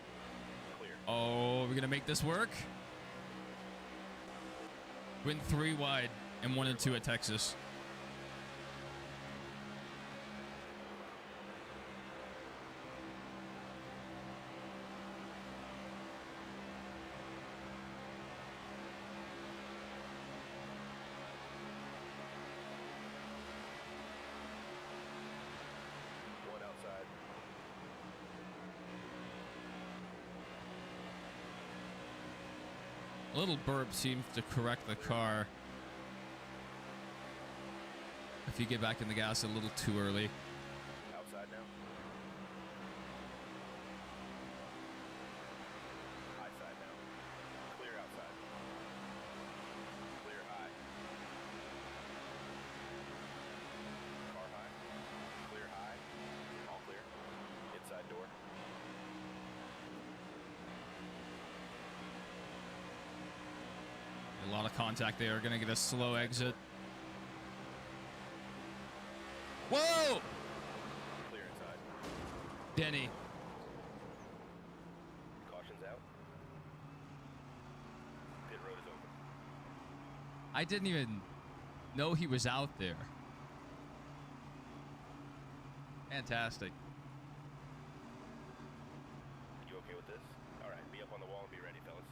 Clear. Oh, we're going to make this work? Win 3 wide and 1 and 2 at Texas. One outside. A little burp seems to correct the car. If you get back in the gas a little too early. Outside now. High side now. Clear outside. Clear high. Car high. Clear high. All clear. Inside door. A lot of contact there. Gonna get a slow exit. Whoa! Clear inside. Denny. Caution's out. Pit road is open. I didn't even know he was out there. Fantastic. You okay with this? All right, be up on the wall and be ready, fellas.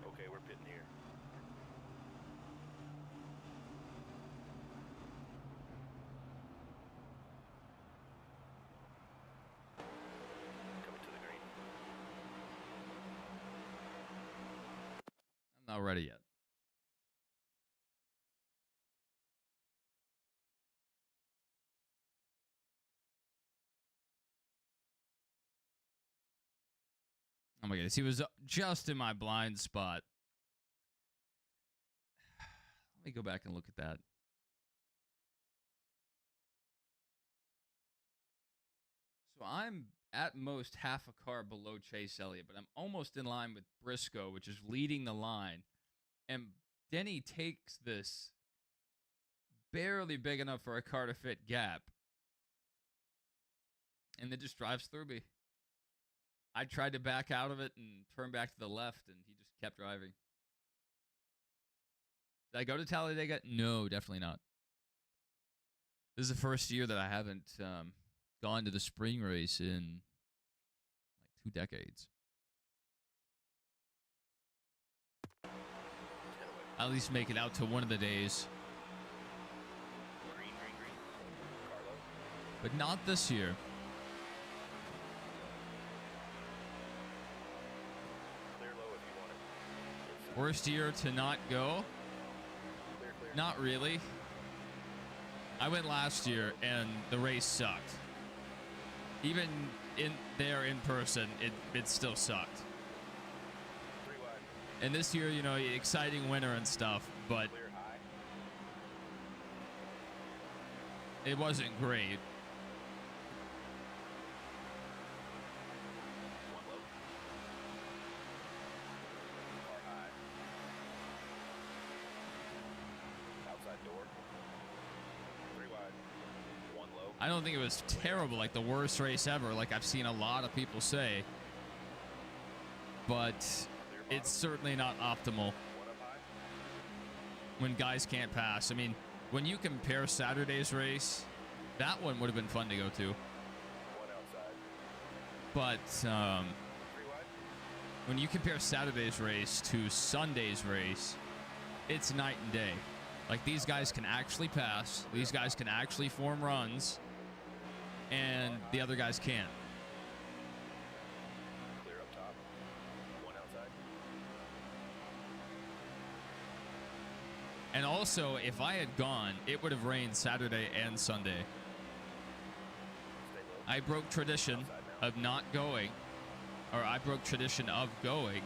Okay, we're pitting here. Coming to the green. I'm not ready yet. Oh my goodness, he was just in my blind spot. Let me go back and look at that. So I'm at most half a car below Chase Elliott, but I'm almost in line with Briscoe, which is leading the line. And Denny takes this barely big enough for a car to fit gap. And it just drives through me. I tried to back out of it and turn back to the left, and he just kept driving. Did I go to Talladega? No, definitely not. This is the first year that I haven't gone to the spring race in like 2 decades. I'll at least make it out to one of the days. Green, green, green. Carlo. But not this year. Clear low if you want it. Inside. Worst year to not go? Clear, clear. Not really. I went last year and the race sucked. Even in person, it still sucked. 3 wide. And this year, you know, exciting winter and stuff, but Clear high. it wasn't great. 1 low. Car high. Outside door. 3 wide. 1 low. I don't think it was terrible, like the worst race ever, like I've seen a lot of people say. But Clear bottom. it's certainly not optimal 1 up high. when guys can't pass. I mean, when you compare Saturday's race, that one would have been fun to go to. 1 outside. But 3 wide. when you compare Saturday's race to Sunday's race, it's night and day. Like, these guys can actually pass. These guys can actually form runs. And the other guys can't. Clear up top. 1 outside. And also, if I had gone, it would have rained Saturday and Sunday. Stay low. I broke tradition of not going, or I broke tradition of going.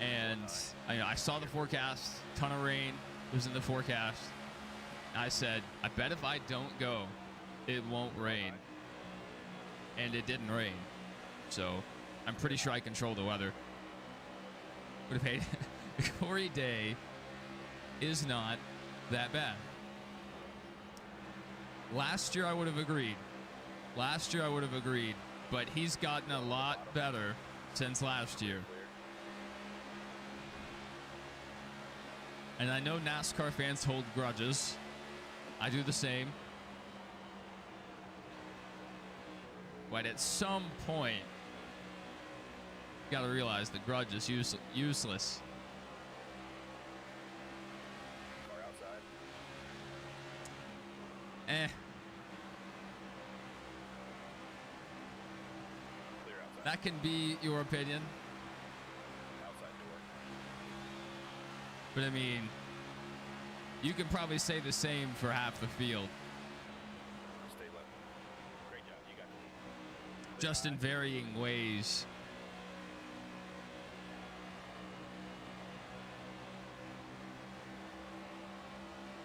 And I saw the forecast, ton of rain was in the forecast. I said, I bet if I don't go, it won't rain. And it didn't rain. So I'm pretty sure I control the weather. Would have hated Corey Day is not that bad. Last year I would have agreed. But he's gotten a lot better since last year. Clear. And I know NASCAR fans hold grudges. I do the same. But at some point, you gotta realize the grudge is useless. Car outside. Eh, Clear outside. that can be your opinion. Outside door. But I mean, you can probably say the same for half the field. Stay low. Great job. You got the lead. Just in varying ways.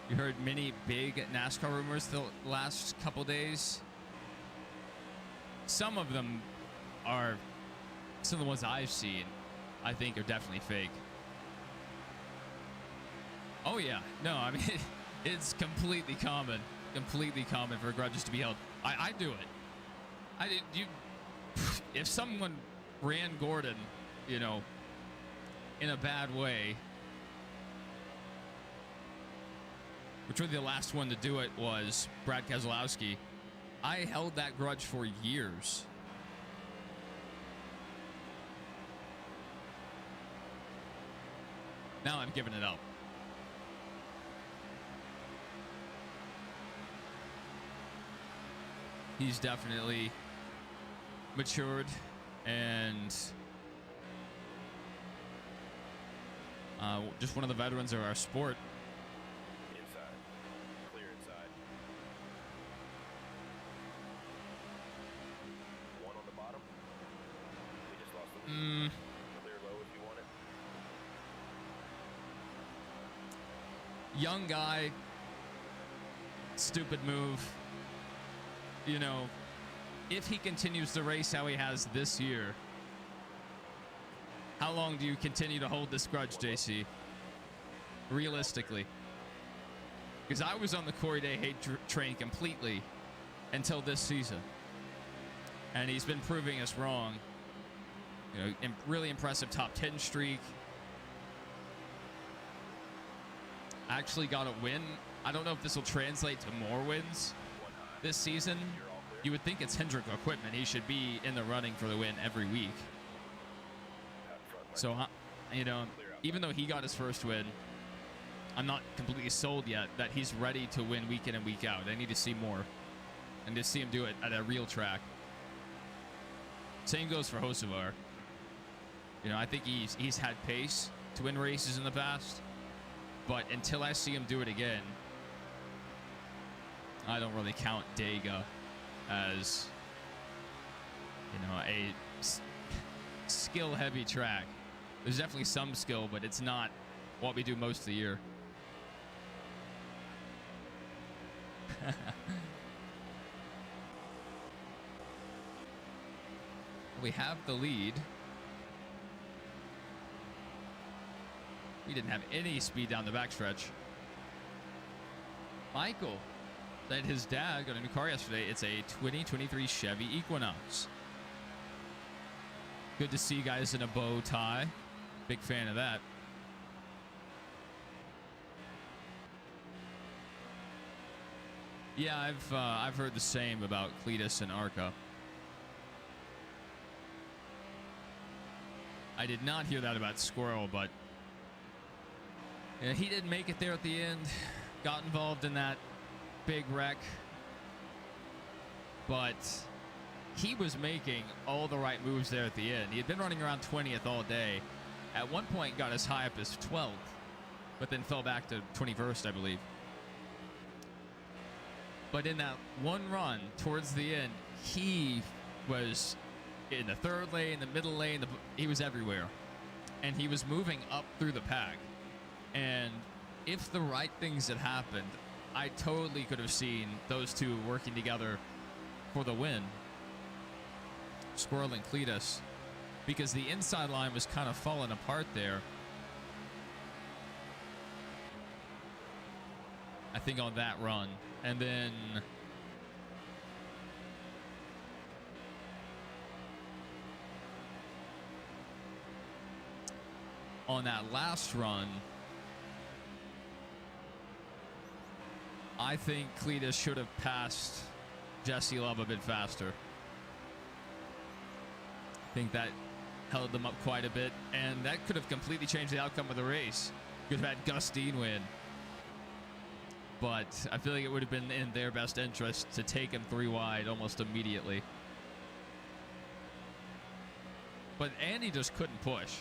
You heard many big NASCAR rumors the last couple days. Some of the ones I've seen, I think are definitely fake. Oh yeah, no, I mean, it's completely common for grudges to be held. I do it. If someone ran Gordon, in a bad way, which really the last one to do it was Brad Keselowski, I held that grudge for years. Now I'm giving it up. He's definitely matured and just one of the veterans of our sport. Inside. Clear inside. 1 on the bottom. We just lost the lead. Clear low if you want it. Young guy, stupid move. If he continues to race how he has this year, how long do you continue to hold this grudge, JC? Realistically. Because I was on the Corey Day hate train completely until this season. And he's been proving us wrong. You know, really impressive top 10 streak. Actually got a win. I don't know if this will translate to more wins this season. You would think it's Hendrick equipment. He should be in the running for the win every week. So, you know, even though he got his first win, I'm not completely sold yet that he's ready to win week in and week out. I need to see more and to see him do it at a real track. Same goes for Hocevar. You know, I think he's had pace to win races in the past, but until I see him do it again, I don't really count Dega as, you know, a skill-heavy track. There's definitely some skill, but it's not what we do most of the year. We have the lead. We didn't have any speed down the backstretch. Michael said his dad got a new car yesterday. It's a 2023 Chevy Equinox. Good to see you guys in a bow tie. Big fan of that. Yeah, I've heard the same about Cletus and Arca. I did not hear that about Squirrel, but yeah, he didn't make it there at the end. Got involved in that big wreck, but he was making all the right moves there at the end. He had been running around 20th all day. At one point got as high up as 12th, but then fell back to 21st, I believe. But in that one run towards the end, he was in the third lane, the middle lane, he was everywhere. And he was moving up through the pack. And if the right things had happened, I totally could have seen those two working together for the win. Squirrel and Cletus. Because the inside line was kind of falling apart there. I think on that run. And then on that last run, I think Cletus should have passed Jesse Love a bit faster. I think that held them up quite a bit, and that could have completely changed the outcome of the race. Could have had Gus Dean win. But I feel like it would have been in their best interest to take him 3 wide almost immediately. But Andy just couldn't push.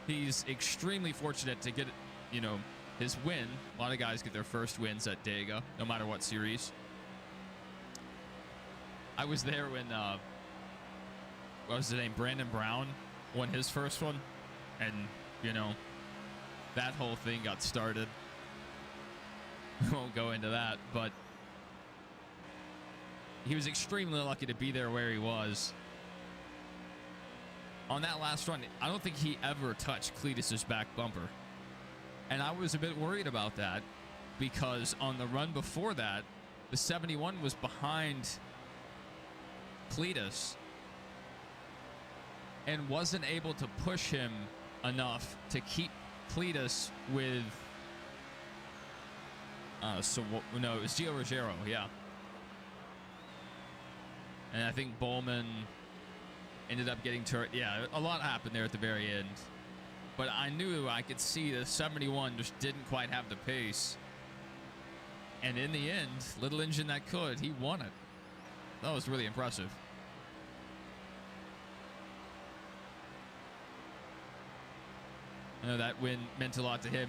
He's extremely fortunate to get, you know, his win. A lot of guys get their first wins at Dega, no matter what series. I was there when, what was his name? Brandon Brown won his first one. And, you know, that whole thing got started. We won't go into that, but he was extremely lucky to be there where he was. On that last run, I don't think he ever touched Cletus's back bumper. And I was a bit worried about that because on the run before that, the 71 was behind Cletus and wasn't able to push him enough to keep Cletus with... no, it was Gio Ruggiero, yeah. And I think Bowman ended up getting turned. Yeah, a lot happened there at the very end. But I knew I could see the 71 just didn't quite have the pace. And in the end, little engine that could, he won it. That was really impressive. I know that win meant a lot to him.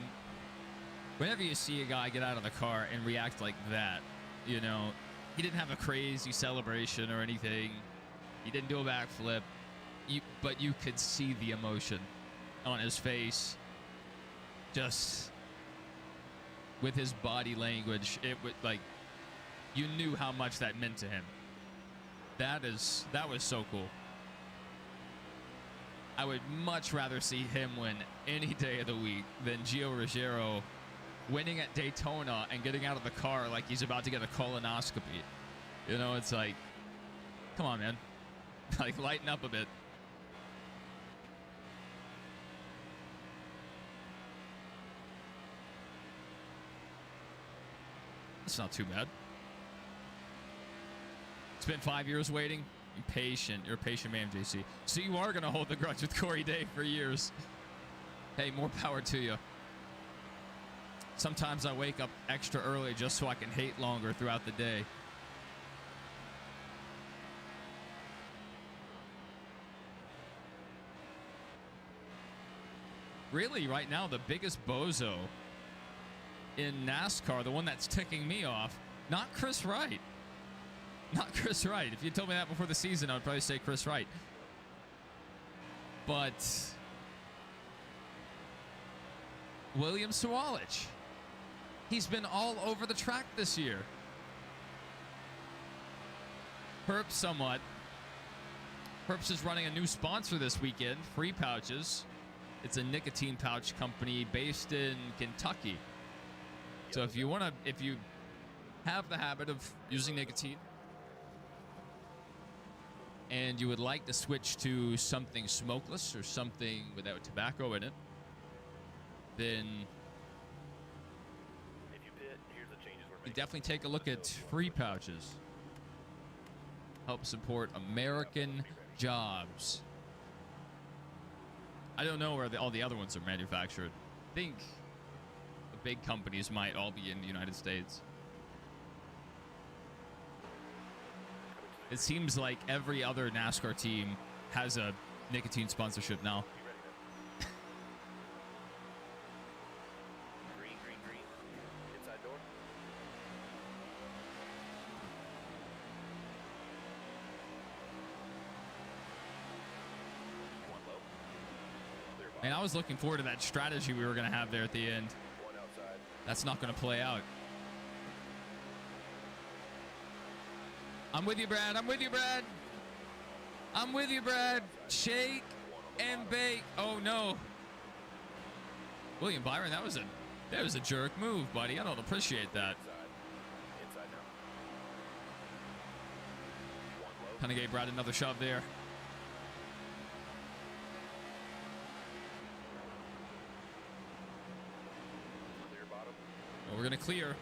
Whenever you see a guy get out of the car and react like that, you know, he didn't have a crazy celebration or anything. He didn't do a backflip, but you could see the emotion on his face. Just with his body language, it would, like, you knew how much that meant to him. That was so cool. I would much rather see him win any day of the week than Gio Ruggiero winning at Daytona and getting out of the car like he's about to get a colonoscopy. You know, it's like, come on, man. Like, lighten up a bit. It's not too bad. It's been 5 years waiting. You're patient. You're a patient man, JC. So you are going to hold the grudge with Corey Day for years. Hey, more power to you. Sometimes I wake up extra early just so I can hate longer throughout the day. Really, right now, the biggest bozo in NASCAR, the one that's ticking me off, not Chris Wright. Not Chris Wright. If you told me that before the season, I would probably say Chris Wright. But William Sawalich. He's been all over the track this year. Herps somewhat. Herps is running a new sponsor this weekend, Free Pouches. It's a nicotine pouch company based in Kentucky. So if you have the habit of using nicotine and you would like to switch to something smokeless or something without tobacco in it, then you definitely take a look at Free Pouches. Help support American jobs. I don't know where all the other ones are manufactured. I think the big companies might all be in the United States. It seems like every other NASCAR team has a nicotine sponsorship now. Green. Inside door. One low. Clear bottom. And I was looking forward to that strategy we were going to have there at the end. One outside. That's not going to play out. I'm with you, Brad. I'm with you, Brad. I'm with you, Brad. Shake and bake. Oh, no. William Byron, that was a jerk move, buddy. I don't appreciate that. Inside now. One low. Kind of gave Brad another shove there. Clear bottom. Well, we're going to clear.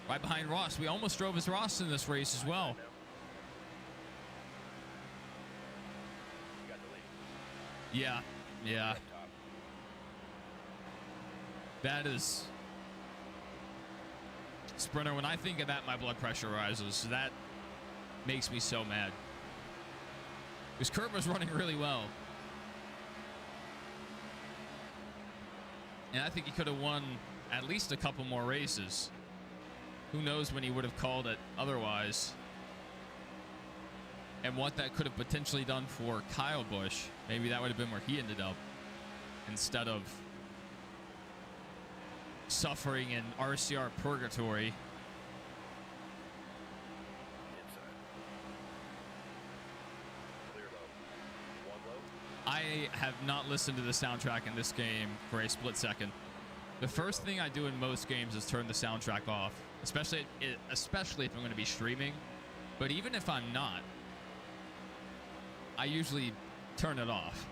Right behind Ross. We almost drove as Ross in this race as well. You got the lead. Yeah. Top. That is... Sprinter, when I think of that, my blood pressure rises. That makes me so mad. Because Kurt was running really well. And I think he could have won at least a couple more races. Who knows when he would have called it otherwise. And what that could have potentially done for Kyle Busch. Maybe that would have been where he ended up. Instead of suffering in RCR purgatory. Inside. Clear low. One low. I have not listened to the soundtrack in this game for a split second. The first thing I do in most games is turn the soundtrack off, especially if I'm going to be streaming. But even if I'm not, I usually turn it off.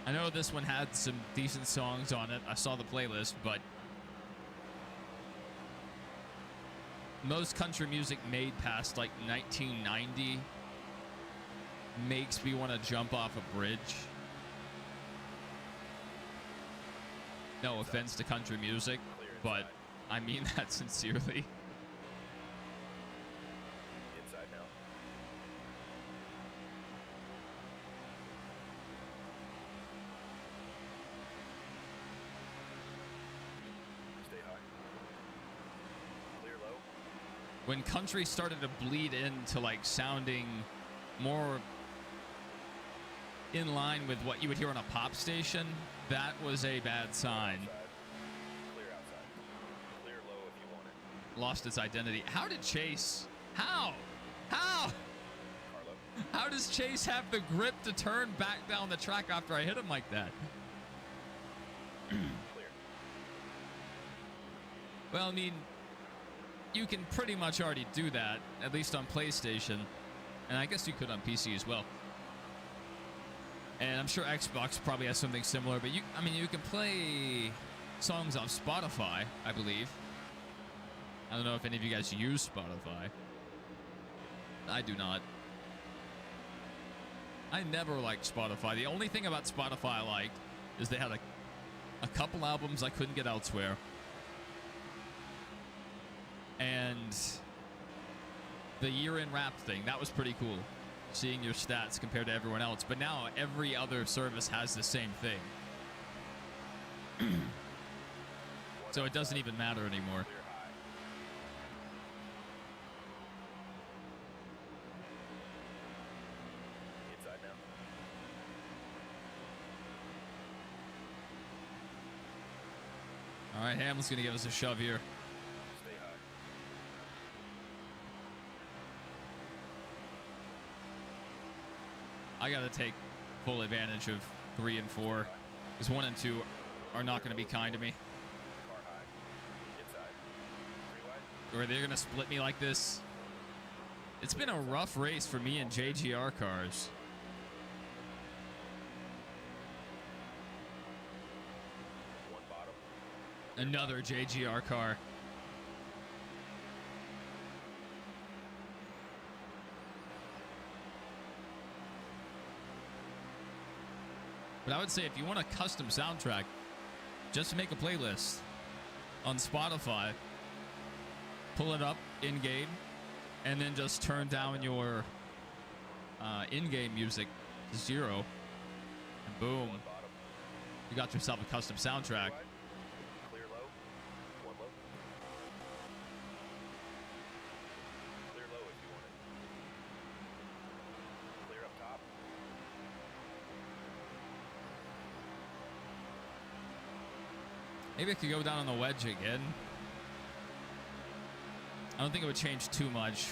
I know this one had some decent songs on it. I saw the playlist, but most country music made past like 1990 makes me want to jump off a bridge. No offense to country music, but I mean that sincerely. Inside now. Stay high. Clear low. When country started to bleed into like sounding more in line with what you would hear on a pop station, that was a bad sign. Outside. Clear outside. Clear low if you want it. Lost its identity. How did Chase? How? Carlo. How does Chase have the grip to turn back down the track after I hit him like that? Clear. Well, I mean, you can pretty much already do that, at least on PlayStation. And I guess you could on PC as well. And I'm sure Xbox probably has something similar, but you can play songs off Spotify, I believe. I don't know if any of you guys use Spotify. I do not. I never liked Spotify. The only thing about Spotify I liked is they had a couple albums I couldn't get elsewhere. And the year-end rap thing, that was pretty cool. Seeing your stats compared to everyone else. But now every other service has the same thing. So it doesn't even matter anymore. Inside now. All right, Hamlin's going to give us a shove here. Stay high. I got to take full advantage of 3 and 4. Because 1 and 2 are not going to be kind to me. Car high. Inside. 3 wide. Or they're going to split me like this. It's been a rough race for me and JGR cars. One bottom. Another JGR car. But I would say if you want a custom soundtrack, just make a playlist on Spotify, pull it up in-game, and then just turn down your in-game music to 0, and boom, One bottom. you got yourself a custom soundtrack. Wide. Clear low. One low. Clear low if you want it. Clear up top. Maybe I could go down on the wedge again. I don't think it would change too much.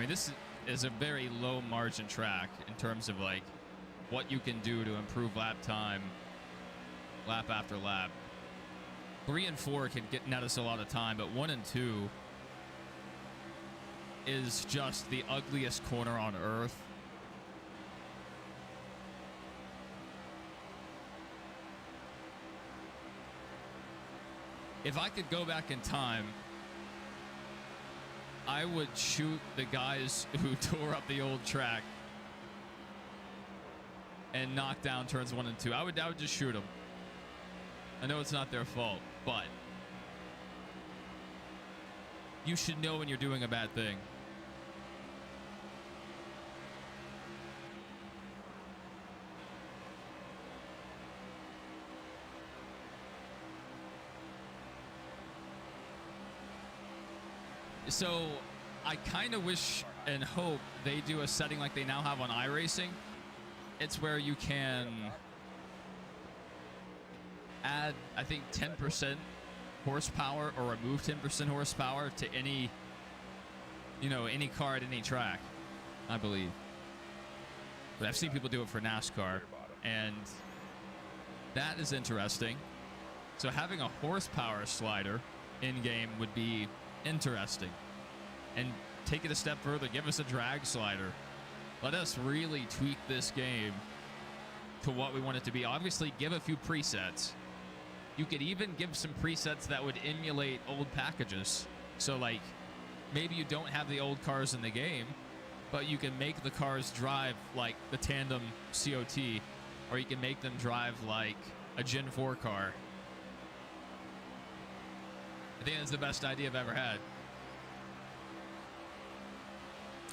This is a very low margin track in terms of like what you can do to improve lap time, lap after lap. 3 and 4 can net us a lot of time, but 1 and 2 is just the ugliest corner on earth. If I could go back in time, I would shoot the guys who tore up the old track and knock down turns 1 and 2. I would just shoot them. I know it's not their fault, but you should know when you're doing a bad thing. So I kind of wish and hope they do a setting like they now have on iRacing. It's where you can add, I think, 10% horsepower or remove 10% horsepower to any car at any track, I believe. But I've seen people do it for NASCAR, and that is interesting. So having a horsepower slider in-game would be interesting. And take it a step further, give us a drag slider. Let us really tweak this game to what we want it to be. Obviously, give a few presets. You could even give some presets that would emulate old packages. So, like, maybe you don't have the old cars in the game, but you can make the cars drive like the tandem COT, or you can make them drive like a Gen 4 car. I think that's the best idea I've ever had.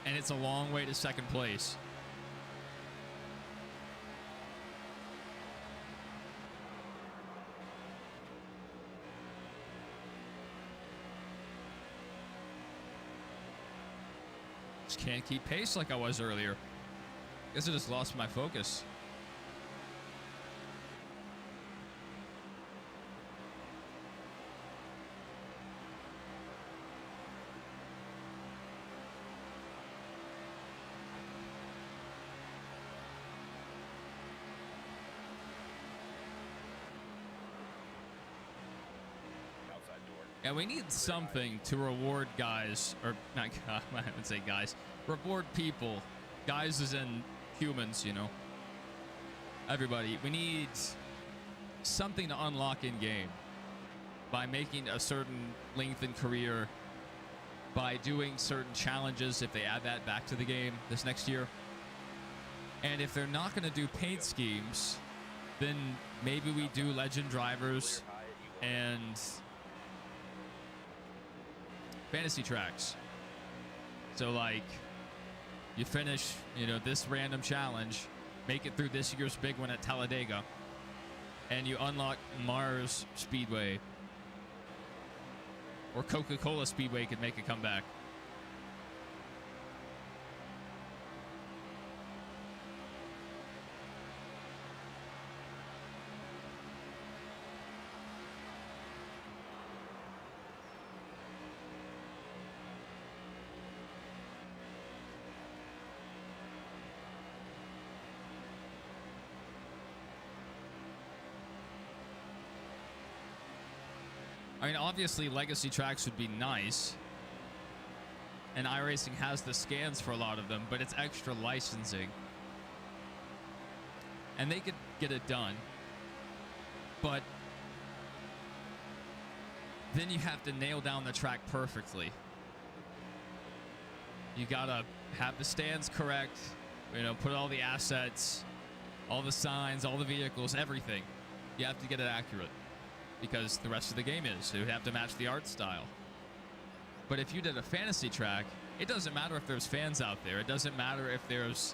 And it's a long way to second place. Just can't keep pace like I was earlier. Guess I just lost my focus. Outside door. Yeah, we need something to reward guys, or not, I would say guys, reward people. Guys as in humans, you know. Everybody. We need something to unlock in game by making a certain length in career, by doing certain challenges if they add that back to the game this next year. And if they're not going to do paint schemes, then maybe we do legend drivers and fantasy tracks. So like you finish, you know, this random challenge, make it through this year's big one at Talladega, and you unlock Mars Speedway, or Coca-Cola Speedway could make a comeback. I mean, obviously, legacy tracks would be nice, and iRacing has the scans for a lot of them, but it's extra licensing. And they could get it done, but then you have to nail down the track perfectly. You gotta have the stands correct, you know, put all the assets, all the signs, all the vehicles, everything. You have to get it accurate, because the rest of the game is. It would have to match the art style. But if you did a fantasy track, it doesn't matter if there's fans out there. It doesn't matter if there's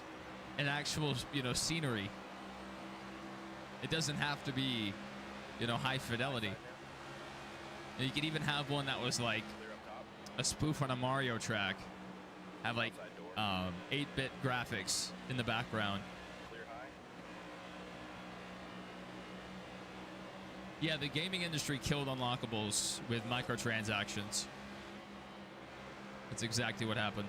an actual, you know, scenery. It doesn't have to be, you know, high fidelity. And you could even have one that was like a spoof on a Mario track. Have like 8-bit graphics in the background. Yeah, the gaming industry killed unlockables with microtransactions. That's exactly what happened.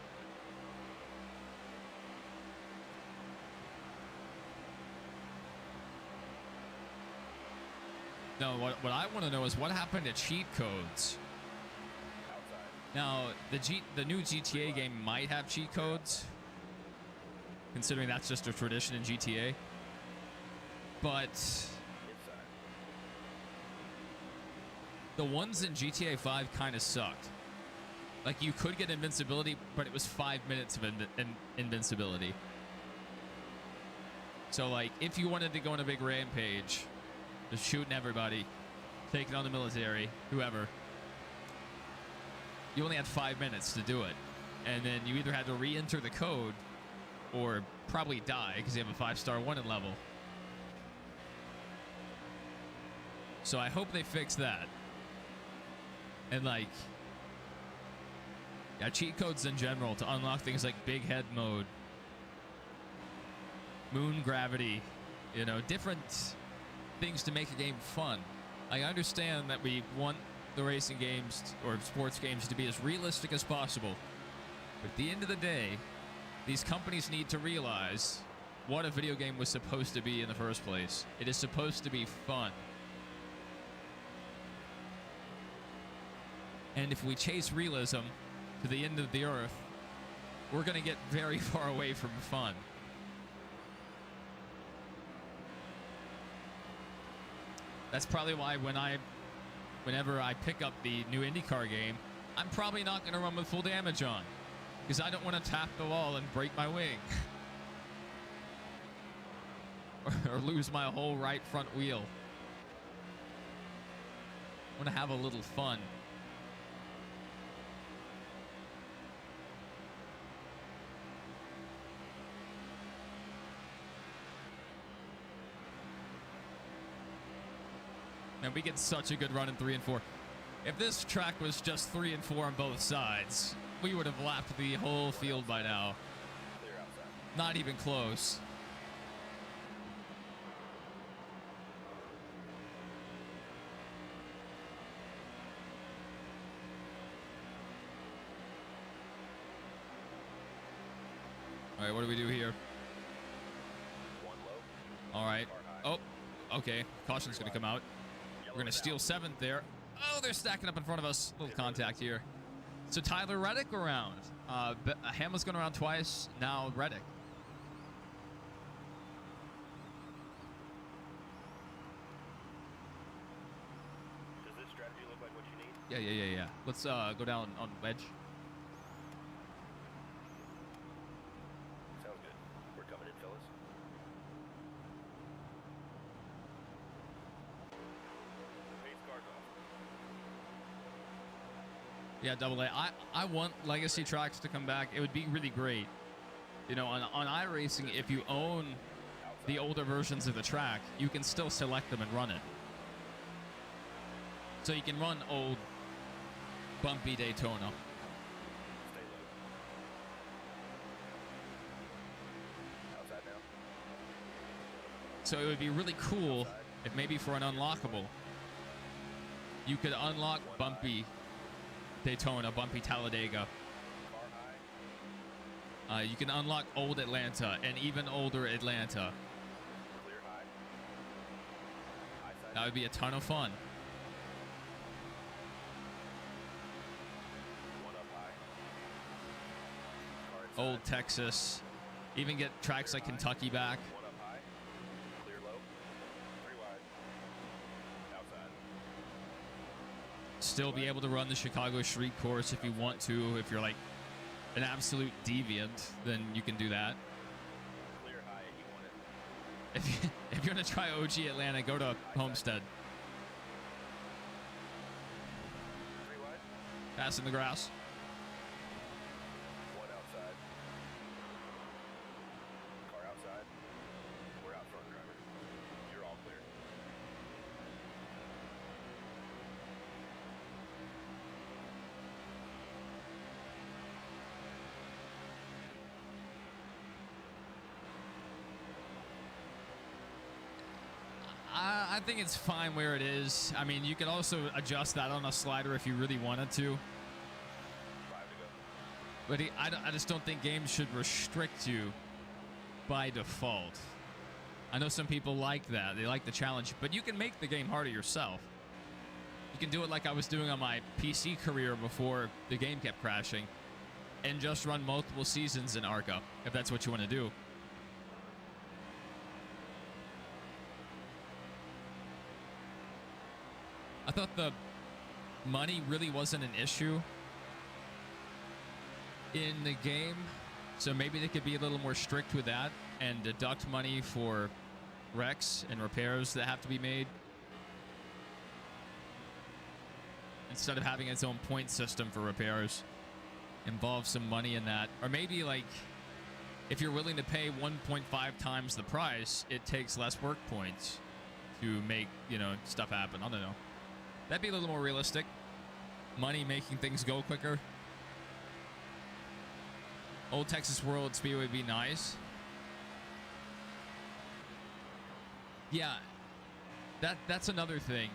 No, what I want to know is what happened to cheat codes. Now, the new GTA game might have cheat codes, considering that's just a tradition in GTA. But the ones in GTA 5 kind of sucked. Like, you could get invincibility, but it was 5 minutes of invincibility. So, like, if you wanted to go on a big rampage, just shooting everybody, taking on the military, whoever, you only had 5 minutes to do it. And then you either had to re-enter the code or probably die because you have a 5-star wanted level. So I hope they fix that. And, like, yeah, cheat codes in general to unlock things like big head mode, moon gravity, you know, different things to make a game fun. I understand that we want the racing games or sports games to be as realistic as possible. But at the end of the day, these companies need to realize what a video game was supposed to be in the first place. It is supposed to be fun. And if we chase realism to the end of the earth, we're going to get very far away from fun. That's probably why whenever I pick up the new IndyCar game, I'm probably not going to run with full damage on, because I don't want to tap the wall and break my wing. or lose my whole right front wheel. I want to have a little fun. And we get such a good run in 3 and 4. If this track was just 3 and 4 on both sides, we would have lapped the whole field by now. Not even close. All right, what do we do here? All right. Oh, okay. Caution's going to come out. We're going to steal 7th there. Oh, they're stacking up in front of us. Little contact here. So Tyler Reddick around. Hamlin's gone around twice. Now Reddick. Does this strategy look like what you need? Yeah. Let's go down on wedge. Sounds good. We're coming in, fellas. Pace cars off. Yeah, double A. I want legacy tracks to come back. It would be really great. You know, on iRacing, if you own the older versions of the track, you can still select them and run it. So you can run old bumpy Daytona. Stay low. Outside now. So it would be really cool if maybe for an unlockable, you could unlock bumpy Daytona, bumpy Talladega. Car high. You can unlock old Atlanta and even older Atlanta. Clear high. High side. That would be a ton of fun. One up high. Car inside. Old Texas. Even get tracks like Kentucky back. One up high. Clear low. 3 wide. Outside. Still be able to run the Chicago Street Course if you want to. If you're like an absolute deviant, then you can do that. Clear high. You want it. If you're gonna try OG Atlanta, go to Homestead. 3 wide. Pass in the grass. One outside. Car outside. We're out front, driver. You're all clear. I think it's fine where it is. I mean, you could also adjust that on a slider if you really wanted to. 5 to go. But I just don't think games should restrict you by default. I know some people like that. They like the challenge. But you can make the game harder yourself. You can do it like I was doing on my PC career before the game kept crashing. And just run multiple seasons in ARCA, if that's what you want to do. I thought the money really wasn't an issue in the game, so maybe they could be a little more strict with that and deduct money for wrecks and repairs that have to be made instead of having its own point system for repairs. Involve some money in that, or maybe like if you're willing to pay 1.5 times the price, it takes less work points to make, you know, stuff happen. I don't know. That'd be a little more realistic. Money making things go quicker. Old Texas World Speedway would be nice. Yeah, that's another thing.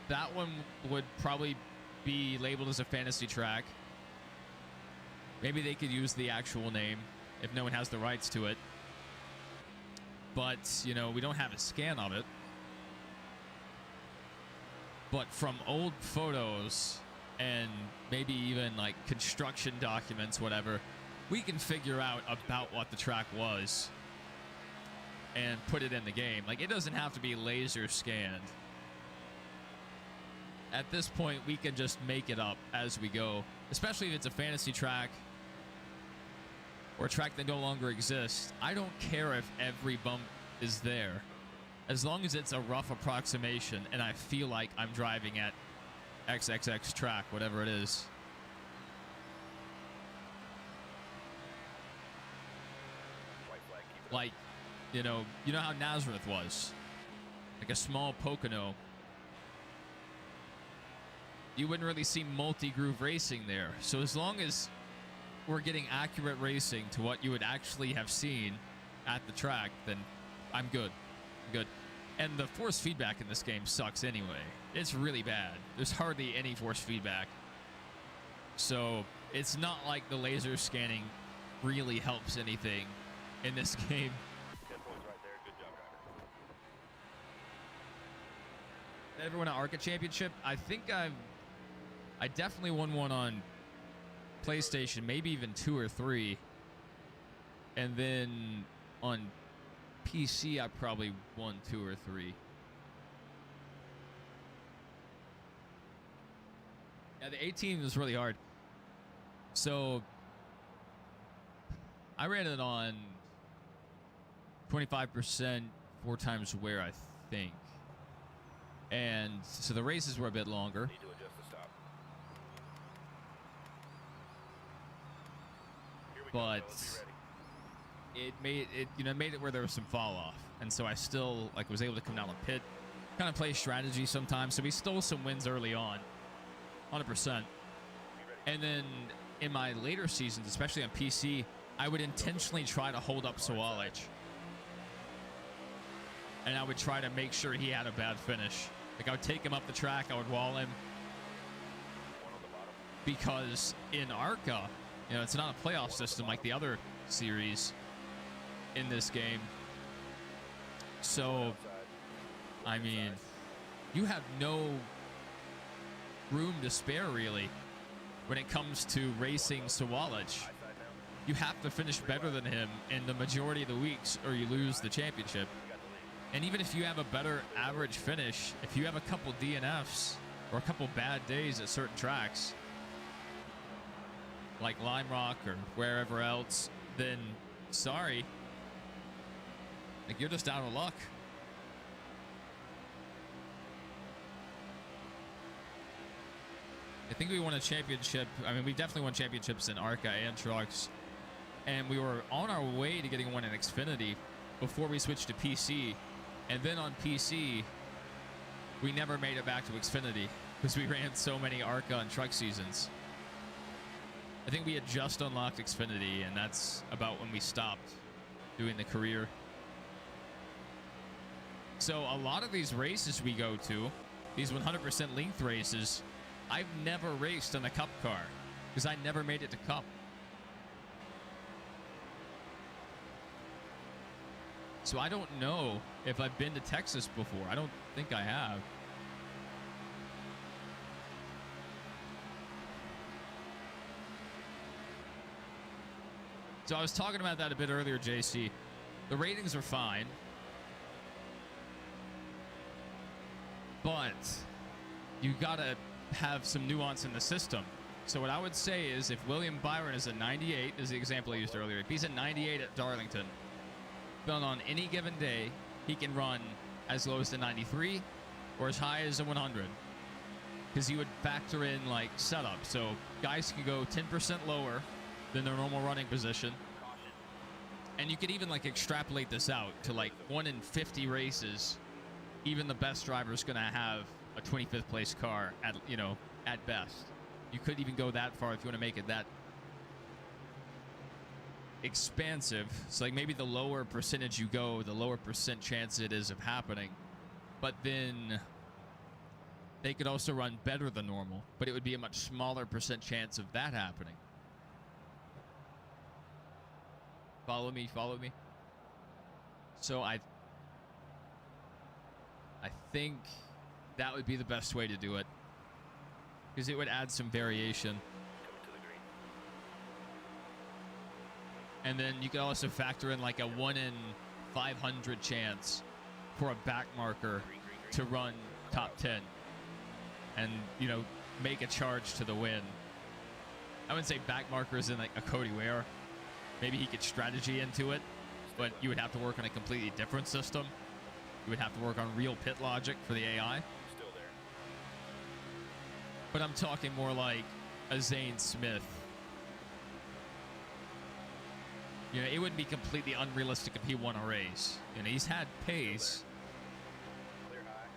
That one would probably be labeled as a fantasy track. Maybe they could use the actual name if no one has the rights to it. But, you know, we don't have a scan of it. But from old photos and maybe even like construction documents, whatever, we can figure out about what the track was and put it in the game. Like, it doesn't have to be laser scanned. At this point, we can just make it up as we go, especially if it's a fantasy track or a track that no longer exists. I don't care if every bump is there, as long as it's a rough approximation and I feel like I'm driving at XXX track, whatever it is. White flag, keep it up. Like, you know how Nazareth was, like a small Pocono. You wouldn't really see multi-groove racing there. So as long as we're getting accurate racing to what you would actually have seen at the track, then I'm good. Good. And the force feedback in this game sucks anyway. It's really bad. There's hardly any force feedback. So it's not like the laser scanning really helps anything in this game. 10 points right there. Good job, ever won an ARCA championship? I think I definitely won one on PlayStation, maybe even 2 or 3. And then on PC, I probably won 2 or 3. Yeah, the 18 was really hard. So I ran it on 25%, 4 times wear, I think. And so the races were a bit longer. Need to adjust the stop. Here we go. But Let's be ready. it made it where there was some fall off. And so I still was able to come down the pit, kind of play strategy sometimes. So we stole some wins early on, 100%. And then in my later seasons, especially on PC, I would intentionally try to hold up Sawalich. And I would try to make sure he had a bad finish. Like, I would take him up the track, I would wall him. Because in ARCA, it's not a playoff system like the other series in this game. So, I mean, you have no room to spare, really, when it comes to racing Sawalich. You have to finish better than him in the majority of the weeks, or you lose the championship. And even if you have a better average finish, if you have a couple DNFs or a couple bad days at certain tracks, like Lime Rock or wherever else, then sorry. Like, you're just out of luck. I think we won a championship. I mean, we definitely won championships in ARCA and trucks. And we were on our way to getting one in Xfinity before we switched to PC. And then on PC, we never made it back to Xfinity because we ran so many ARCA and truck seasons. I think we had just unlocked Xfinity, and that's about when we stopped doing the career. So a lot of these races we go to, these 100% length races, I've never raced on a Cup car because I never made it to Cup. So I don't know if I've been to Texas before. I don't think I have. So I was talking about that a bit earlier, JC. The ratings are fine. But you gotta have some nuance in the system. So what I would say is, if William Byron is a 98, is the example I used earlier, if he's a 98 at Darlington, then on any given day, he can run as low as a 93 or as high as a 100. Because you would factor in, like, setup. So guys can go 10% lower than their normal running position. And you could even, like, extrapolate this out to, like, 1 in 50 races. Even the best driver is going to have a 25th place car at, at best. You could even go that far if you want to make it that expansive. So, like, maybe the lower percentage you go, the lower percent chance it is of happening. But then they could also run better than normal, but it would be a much smaller percent chance of that happening. Follow me. So I think that would be the best way to do it, because it would add some variation. And then you could also factor in, like, a 1 in 500 chance for a back marker to run top 10 and, make a charge to the win. I wouldn't say back markers in, like, a Cody Ware. Maybe he could strategy into it, but you would have to work on a completely different system. You would have to work on real pit logic for the AI. Still there. But I'm talking more like a Zane Smith. It wouldn't be completely unrealistic if he won a race. He's had pace. Clear high.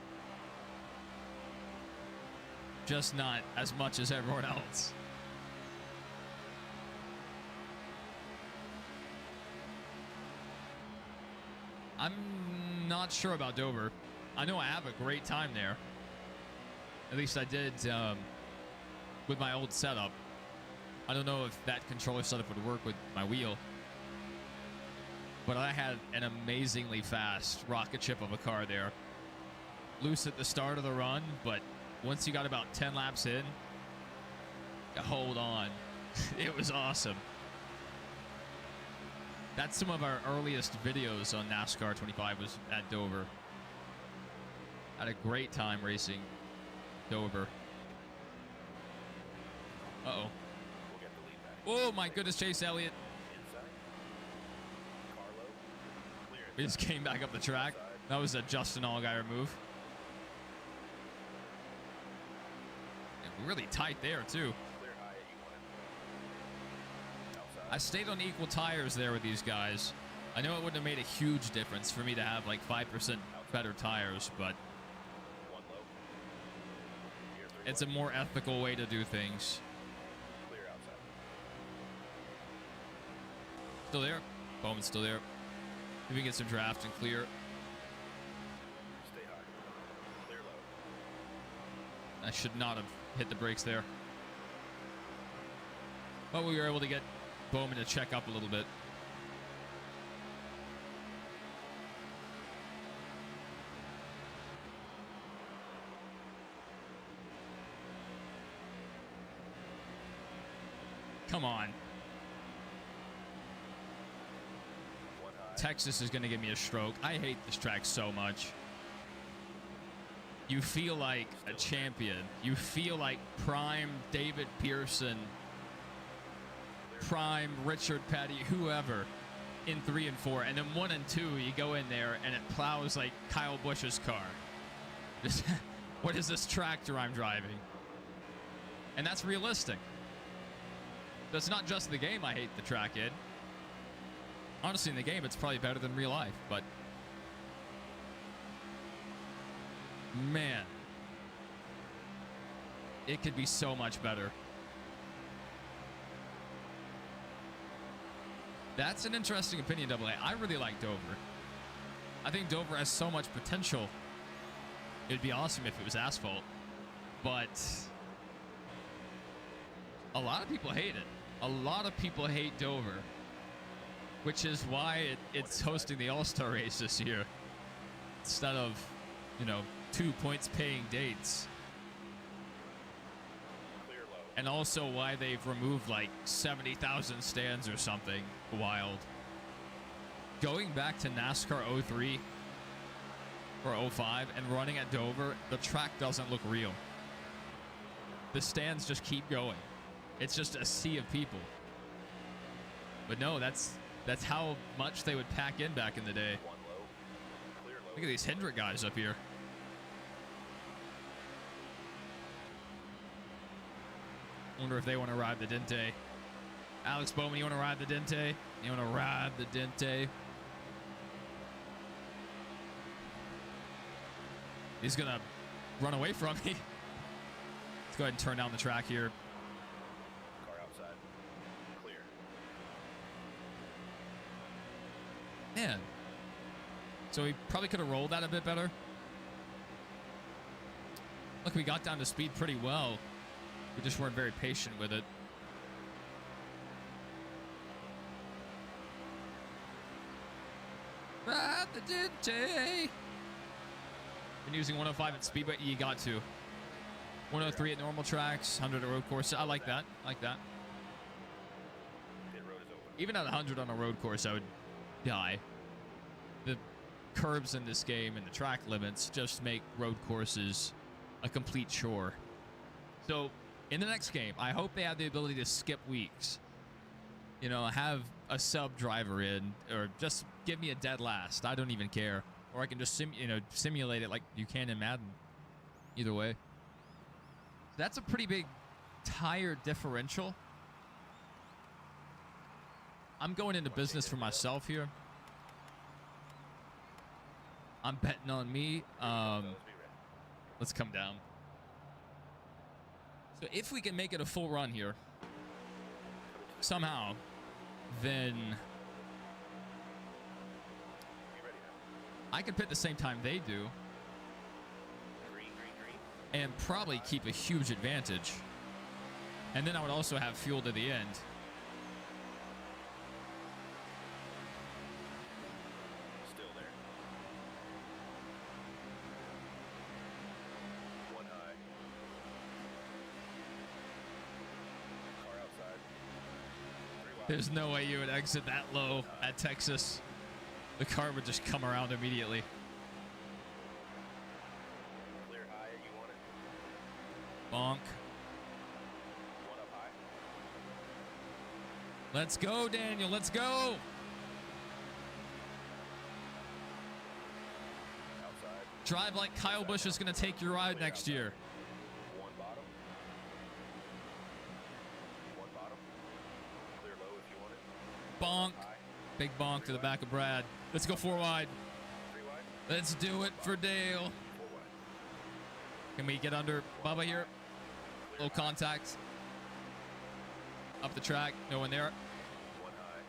Just not as much as everyone else. I'm not sure about Dover. I know I have a great time there. At least I did with my old setup. I don't know if that controller setup would work with my wheel. But I had an amazingly fast rocket ship of a car there. loose at the start of the run, but once you got about 10 laps in, you hold on. It was awesome. That's some of our earliest videos on NASCAR 25 was at Dover. Had a great time racing Dover. Uh-oh. We'll get the lead back. Oh, my goodness, Chase Elliott. Inside. Carlo. Clear He just came back up the track. That was a Justin Allgaier move. And really tight there, too. Clear high at E1. Outside. I stayed on equal tires there with these guys. I know it wouldn't have made a huge difference for me to have like 5% better tires, but One low. Gear 3 it's a more ethical way to do things. Clear outside. Still there. Bowman's still there. If we can get some draft and clear. Stay high. Clear low. I should not have hit the brakes there. But we were able to get Bowman to check up a little bit. Come on. One high. Texas is going to give me a stroke. I hate this track so much. You feel like a champion. You feel like prime David Pearson, prime Richard Petty, whoever, in 3 and 4. And then 1 and 2, you go in there and it plows like Kyle Busch's car. What is this tractor I'm driving? And that's realistic. That's not just the game I hate the track in. Honestly, in the game, it's probably better than real life, but man, it could be so much better. That's an interesting opinion, AA. I really like Dover. I think Dover has so much potential. It'd be awesome if it was asphalt, but a lot of people hate it. A lot of people hate Dover, which is why it's hosting the All-Star race this year instead of, 2 points paying dates. Clear low. And also why they've removed like 70,000 stands or something wild. Going back to NASCAR 03 or 05 and running at Dover, the track doesn't look real. The stands just keep going. It's just a sea of people. But no, that's how much they would pack in back in the day. One low. Clear low. Look at these Hendrick guys up here. Wonder if they want to ride the Dente. Alex Bowman, you want to ride the Dente? You want to ride the Dente? He's going to run away from me. Let's go ahead and turn down the track here. Car outside. Clear. Man. So we probably could have rolled that a bit better. Look, we got down to speed pretty well. We just weren't very patient with it. Ride the Dente. Been using 105 at Speedway. You got to. 103 at normal tracks, 100 at road course. I like that. I like that. Pit road is open. Even at 100 on a road course, I would die. The curbs in this game and the track limits just make road courses a complete chore. So, in the next game, I hope they have the ability to skip weeks. Have a sub driver in, or just give me a dead last. I don't even care. Or I can just simulate it like you can in Madden. Either way. That's a pretty big tire differential. I'm going into business for myself here. I'm betting on me. Let's come down. So if we can make it a full run here, somehow, then I could pit the same time they do. Green, green, green. And probably keep a huge advantage. And then I would also have fuel to the end. Still there. There's no way you would exit that low at Texas. The car would just come around immediately. Clear high, you want it? Bonk. One up high. Let's go, Daniel. Let's go. Outside. Drive like Kyle Busch is going to take your ride next year. One bottom. One bottom. Clear low if you want it. Bonk. High. Big bonk to the back of Brad. Let's go 4 wide. 3 wide. Let's do it for Dale. 4 wide. Can we get under Bubba here? Low contact. Up the track. No one there. One high.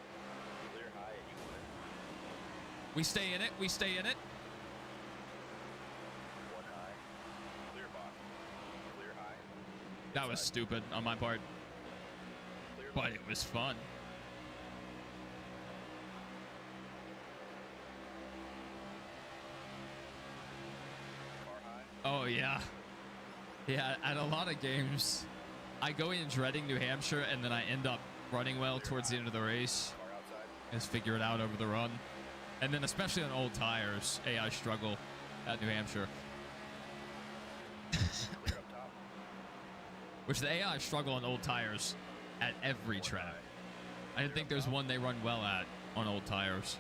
Clear high and you want it. We stay in it. We stay in it. One high. Clear bottom. Clear high. That was stupid on my part, Clear but it was fun. car high. Oh, yeah. Yeah, at a lot of games, I go in dreading New Hampshire, and then I end up running well towards the end of the race. Car outside. Just figure it out over the run. And then especially on old tires, AI struggle at New Hampshire. Clear up top. Which the AI struggle on old tires at every track. I didn't think there's one they run well at on old tires.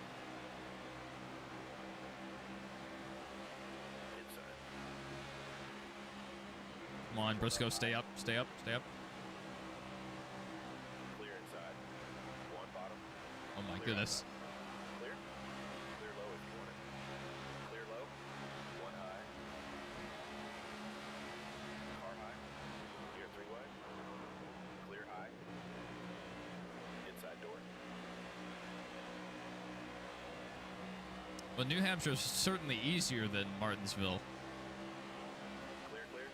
Inside. Come on, Briscoe, stay up, stay up, stay up. Clear inside. One bottom. Oh my Clear goodness. outside. Clear. Clear low if you want it. Clear low. One high. Car high. Clear 3 wide. Clear high. Inside door. Well, New Hampshire is certainly easier than Martinsville. Clear, clear.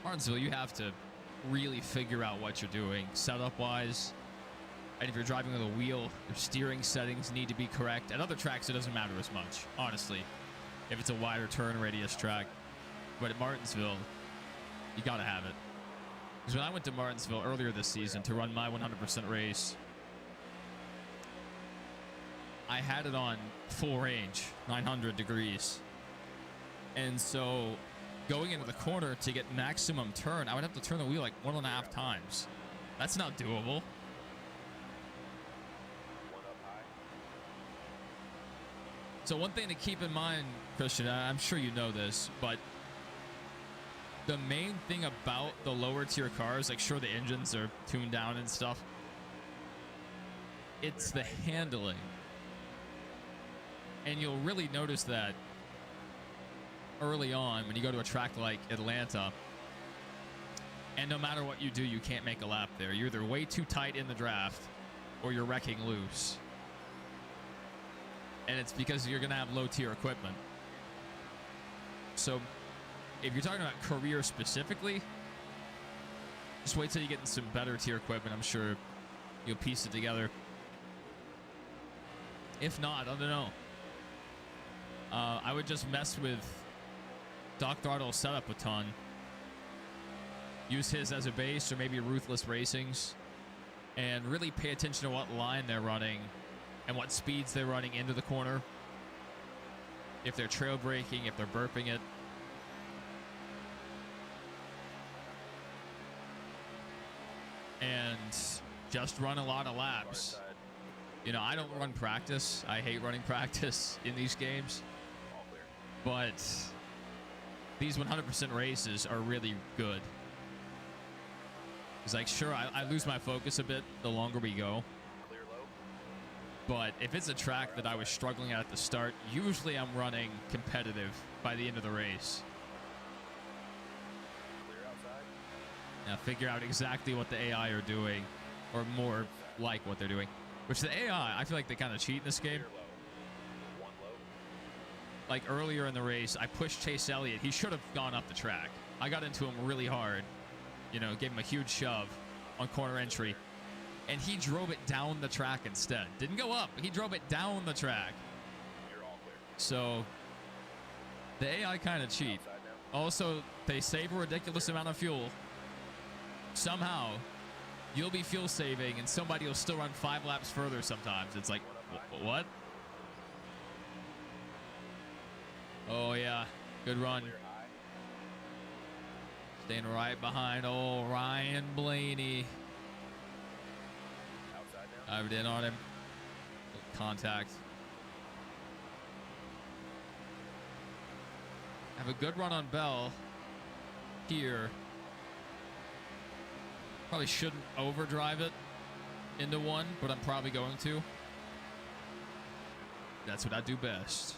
Martinsville, you have to really figure out what you're doing setup-wise. And if you're driving with a wheel, your steering settings need to be correct. At other tracks, it doesn't matter as much, honestly, if it's a wider turn radius track. But at Martinsville, you got to have it. Because when I went to Martinsville earlier this season to run my 100% race, I had it on full range, 900 degrees. And so going into the corner to get maximum turn, I would have to turn the wheel like 1.5 times. That's not doable. One up high. So one thing to keep in mind, Christian, I'm sure you know this, but the main thing about the lower tier cars, like sure the engines are tuned down and stuff, it's the handling. And you'll really notice that early on when you go to a track like Atlanta, and no matter what you do, you can't make a lap there. You're either way too tight in the draft or you're wrecking loose. And it's because you're going to have low tier equipment. So if you're talking about career specifically, just wait till you get in some better tier equipment. I'm sure you'll piece it together. If not, I don't know. I would just mess with Doc Throttle's setup a ton. Use his as a base, or maybe Ruthless Racing's, and really pay attention to what line they're running and what speeds they're running into the corner. If they're trail braking, if they're burping it. And just run a lot of laps. You know, I don't run practice. I hate running practice in these games. All clear. But these 100% races are really good. It's like, sure, I lose my focus a bit the longer we go. Clear low. But if it's a track that I was struggling at the start, usually I'm running competitive by the end of the race. Clear outside. Now figure out exactly what the AI are doing, or more like what they're doing. Which the AI, I feel like they kind of cheat in this game. Clear low. One low. Like earlier in the race, I pushed Chase Elliott. He should have gone up the track. I got into him really hard. You know, gave him a huge shove on corner entry. And he drove it down the track instead. Didn't go up, he drove it down the track. You're all clear. So the AI kind of cheat. Outside now. Also, they save a ridiculous amount of fuel. Somehow, You'll be fuel saving, and somebody will still run 5 laps further sometimes. It's like, what? Oh, yeah. Good run. Clear high. Staying right behind old Ryan Blaney. Outside now. Dived in on him. Contact. Have a good run on Bell here. Probably shouldn't overdrive it into one, but I'm probably going to. That's what I do best.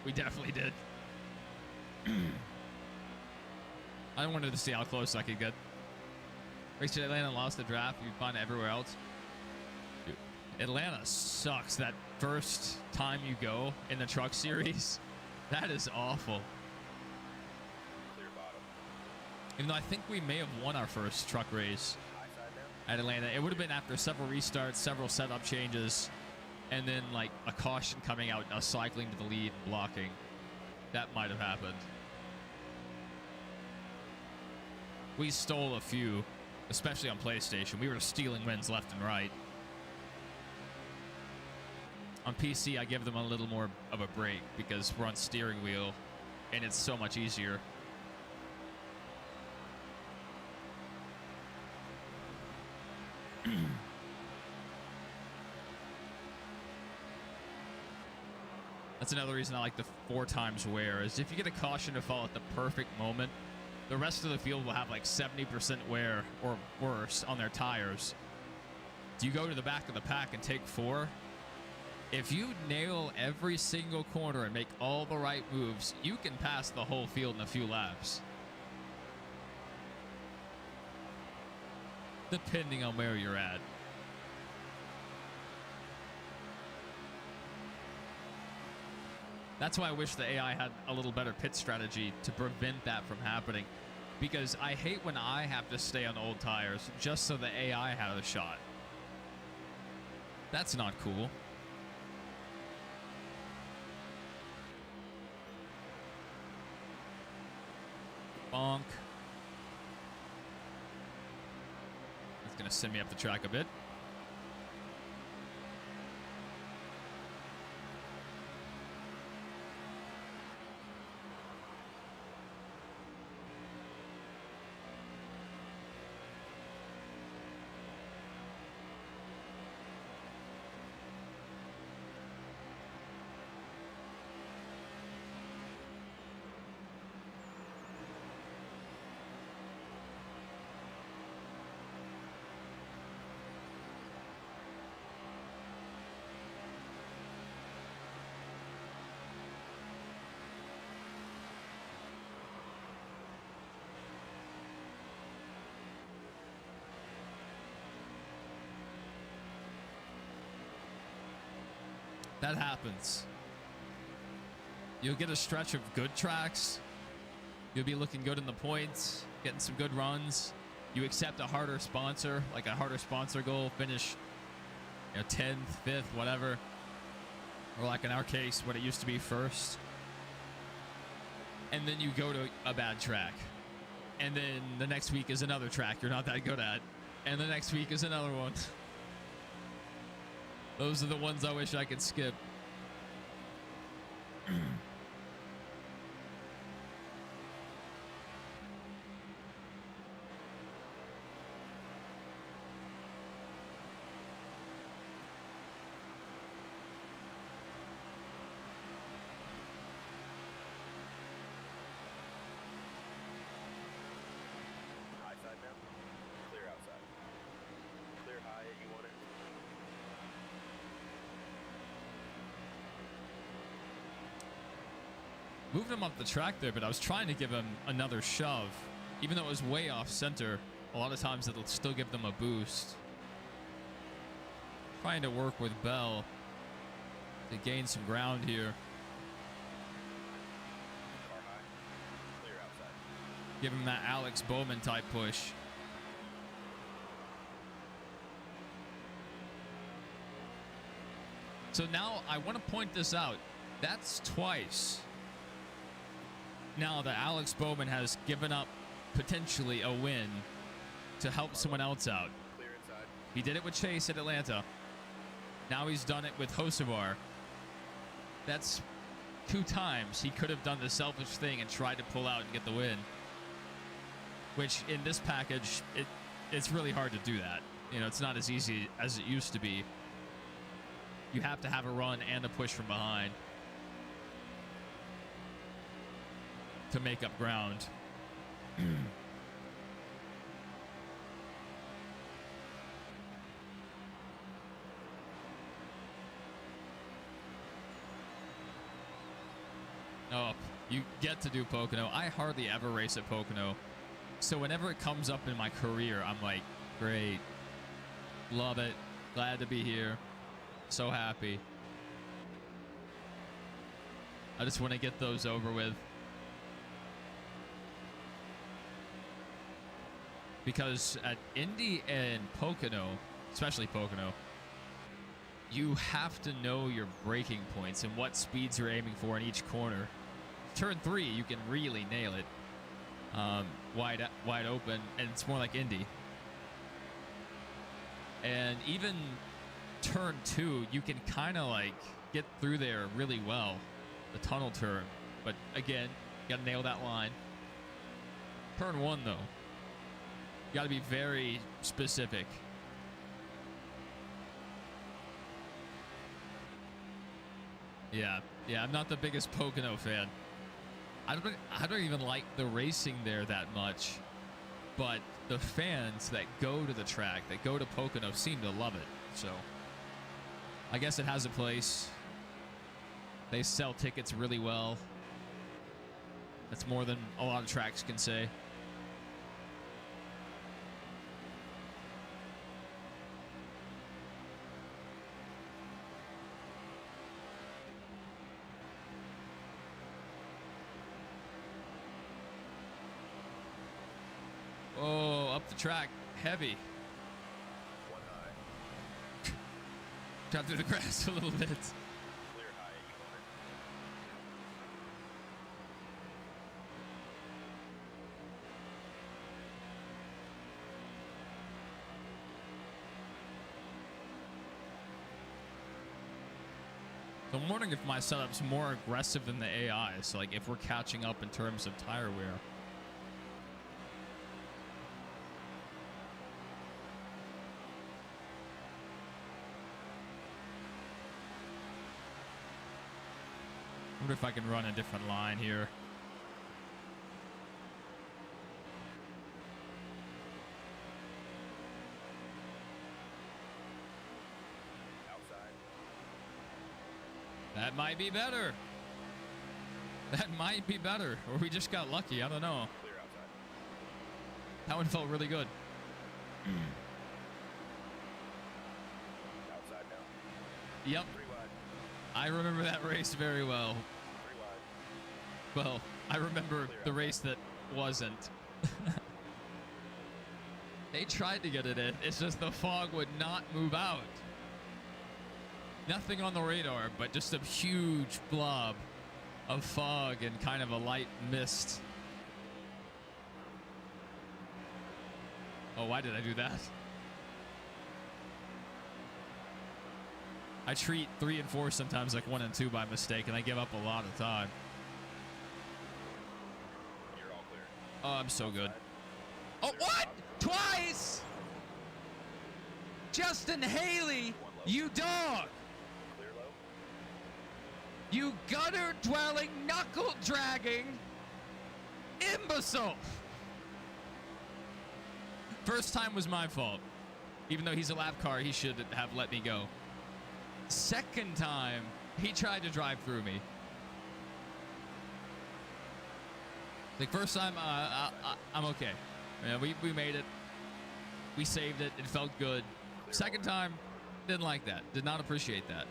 We definitely did. I wanted to see how close I could get. Raced at Atlanta, lost the draft. You'd find it everywhere else. Dude, Atlanta sucks that first time you go in the truck series. That is awful. Clear bottom. Even though I think we may have won our first truck race High side now. at Atlanta. It would have been after several restarts, several setup changes, and then like a caution coming out, us cycling to the lead, blocking. That might have happened. We stole a few, especially on PlayStation. We were stealing wins left and right. On PC, I give them a little more of a break because we're on steering wheel, and it's so much easier. That's another reason I like the 4 times wear, is if you get a caution to fall at the perfect moment, the rest of the field will have like 70% wear or worse on their tires. Do you go to the back of the pack and take 4? If you nail every single corner and make all the right moves, you can pass the whole field in a few laps. Depending on where you're at. That's why I wish the AI had a little better pit strategy to prevent that from happening. Because I hate when I have to stay on old tires just so the AI had a shot. That's not cool. Bonk. That's going to send me up the track a bit. That happens. You'll get a stretch of good tracks. You'll be looking good in the points, getting some good runs. You accept a harder sponsor, like a harder sponsor goal, finish 10th, 5th, whatever. Or like in our case, what it used to be first. And then you go to a bad track. And then the next week is another track you're not that good at. And the next week is another one. Those are the ones I wish I could skip. High side now. Clear outside. Clear high. You want it? Moved him up the track there, but I was trying to give him another shove. Even though it was way off center, a lot of times it'll still give them a boost. Trying to work with Bell to gain some ground here. Car high. Clear outside. Give him that Alex Bowman type push. So now I want to point this out. That's twice now that Alex Bowman has given up potentially a win to help someone else out. Clear inside. He did it with Chase at Atlanta. Now he's done it with Hocevar. That's 2 times he could have done the selfish thing and tried to pull out and get the win. Which in this package, it's really hard to do that. You know, it's not as easy as it used to be. You have to have a run and a push from behind to make up ground. Oh, you get to do Pocono. I hardly ever race at Pocono. So whenever it comes up in my career, I'm like, great. Love it. Glad to be here. So happy. I just want to get those over with. Because at Indy and Pocono, especially Pocono, you have to know your braking points and what speeds you're aiming for in each corner. Turn 3, you can really nail it. Wide open, and it's more like Indy. And even turn 2, you can kind of like get through there really well, the tunnel turn. But again, you gotta nail that line. Turn 1 though, you gotta be very specific. Yeah, I'm not the biggest Pocono fan. I don't even like the racing there that much, but the fans that go to the track, that go to Pocono, seem to love it. So I guess it has a place. They sell tickets really well. That's more than a lot of tracks can say. Oh, up the track, heavy. One high. Got through the grass a little bit. Clear high 800. So I'm wondering if my setup's more aggressive than the AI. So like if we're catching up in terms of tire wear. I wonder if I can run a different line here. Outside. That might be better. That might be better. Or we just got lucky. I don't know. Clear outside. That one felt really good. Outside now. Yep. 3 wide. I remember that race very well. 3 wide. Well, I remember the race that wasn't. They tried to get it in. It's just the fog would not move out. Nothing on the radar, but just a huge blob of fog and kind of a light mist. Oh, why did I do that? I treat 3 and 4 sometimes like 1 and 2 by mistake, and I give up a lot of time. You're all clear. Oh, I'm so good. Outside. Oh, what? Twice? Justin Haley, you dog. Clear low. You gutter-dwelling, knuckle-dragging imbecile. First time was my fault. Even though he's a lap car, he should have let me go. Second time, he tried to drive through me. Like, first time, I'm okay. Yeah, we made it. We saved it. It felt good. Second time, didn't like that. Did not appreciate that.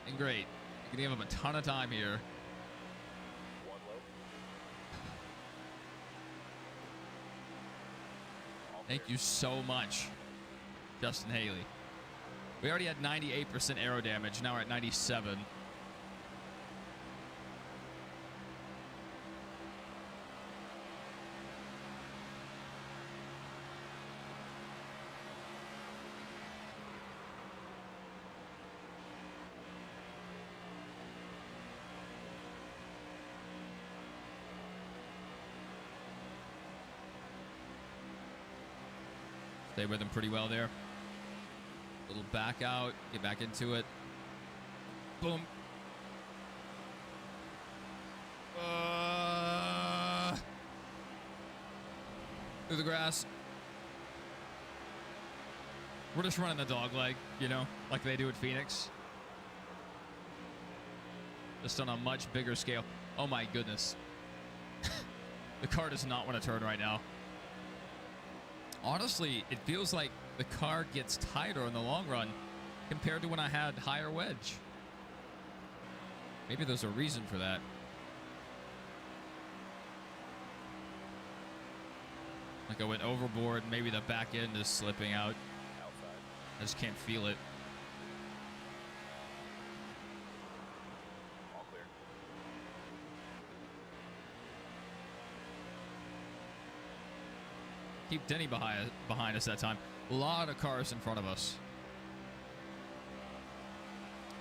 And great. You can give him a ton of time here. 1 low. All Thank clear. you so much, Justin Haley. We already had 98% aero damage. Now we're at 97. Stay with him pretty well there. Little back out. Get back into it. Boom. Through the grass. We're just running the dog leg, you know, like they do at Phoenix. Just on a much bigger scale. Oh my goodness. The car does not want to turn right now. Honestly, it feels like the car gets tighter in the long run compared to when I had higher wedge. Maybe there's a reason for that. Like I went overboard, maybe the back end is slipping out. Outside. I just can't feel it. All clear. Keep Denny behind us that time. A lot of cars in front of us.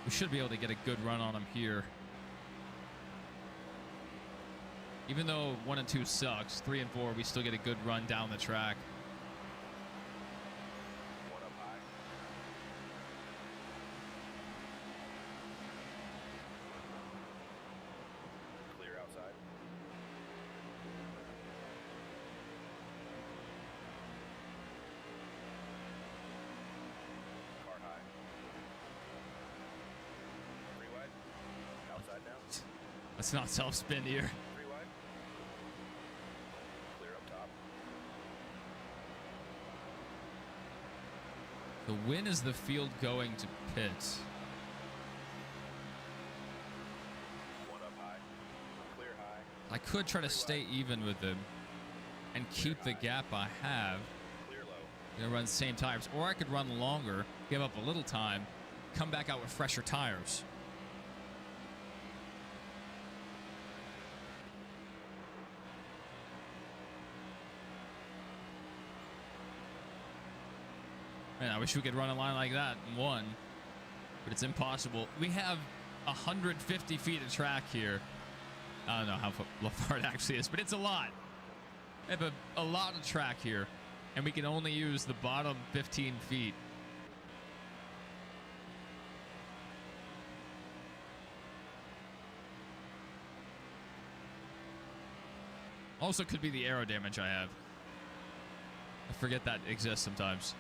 We should be able to get a good run on him here. Even though 1 and 2 sucks, 3 and 4, we still get a good run down the track. One up high. Clear outside. Car high. 3 wide. Outside now. Let's not self-spin here. 3 wide. Clear up top. So when is the field going to pits? 1 up high. Clear high. I could try to stay even with him and keep the gap I have. Clear low. You know, run the same tires. Or I could run longer, give up a little time, come back out with fresher tires. Man, I wish we could run a line like that in one, but it's impossible. We have 150 feet of track here. I don't know how far it actually is, but it's a lot. We have a lot of track here, and we can only use the bottom 15 feet. Also could be the aero damage I have. I forget that exists sometimes.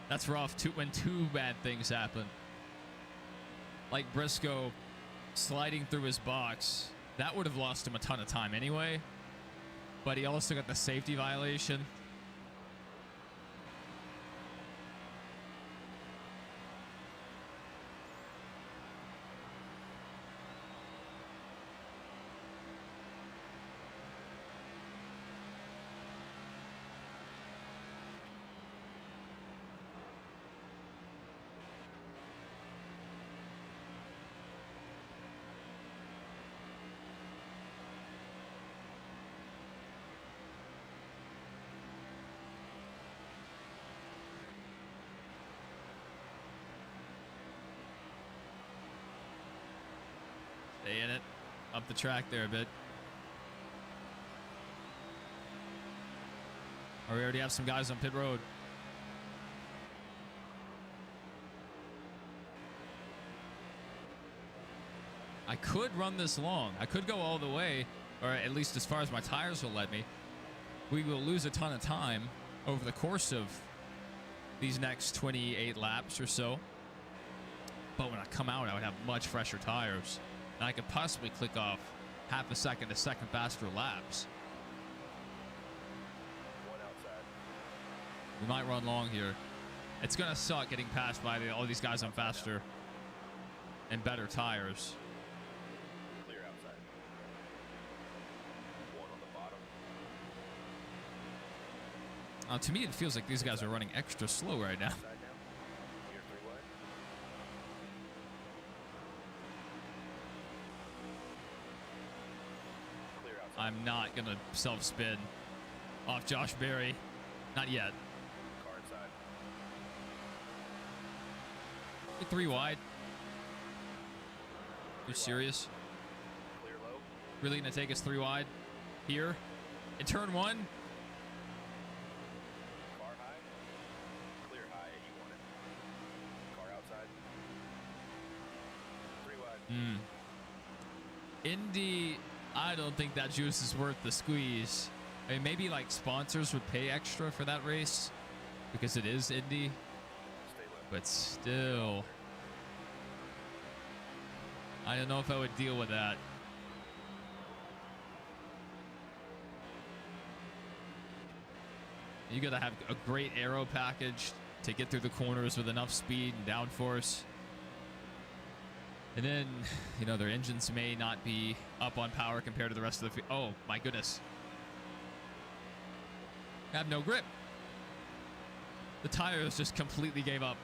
That's rough when two bad things happen. Like Briscoe sliding through his box. That would have lost him a ton of time anyway. But he also got the safety violation. Stay in it. Up the track there a bit. Or we already have some guys on pit road. I could run this long. I could go all the way, or at least as far as my tires will let me. We will lose a ton of time over the course of these next 28 laps or so. But when I come out, I would have much fresher tires. And I could possibly click off half a second to second faster laps. 1 outside. We might run long here. It's going to suck getting passed by all these guys on faster and better tires. Clear outside. 1 on the bottom. To me, it feels like these guys are running extra slow right now. Outside now. Here 3 wide. Clear outside. I'm not going to self-spin off Josh Berry. Not yet. Car inside. You're 3 wide. You serious? Clear low. Really gonna take us 3 wide here in turn 1? Car high. Clear high. You want it. Car outside. 3 wide. Indy, I don't think that juice is worth the squeeze. I mean, maybe like sponsors would pay extra for that race because it is Indy, Stay low. but still, I don't know if I would deal with that. You gotta have a great aero package to get through the corners with enough speed and downforce. And then, you know, their engines may not be up on power compared to the rest of the field. Oh, my goodness. I have no grip. The tires just completely gave up.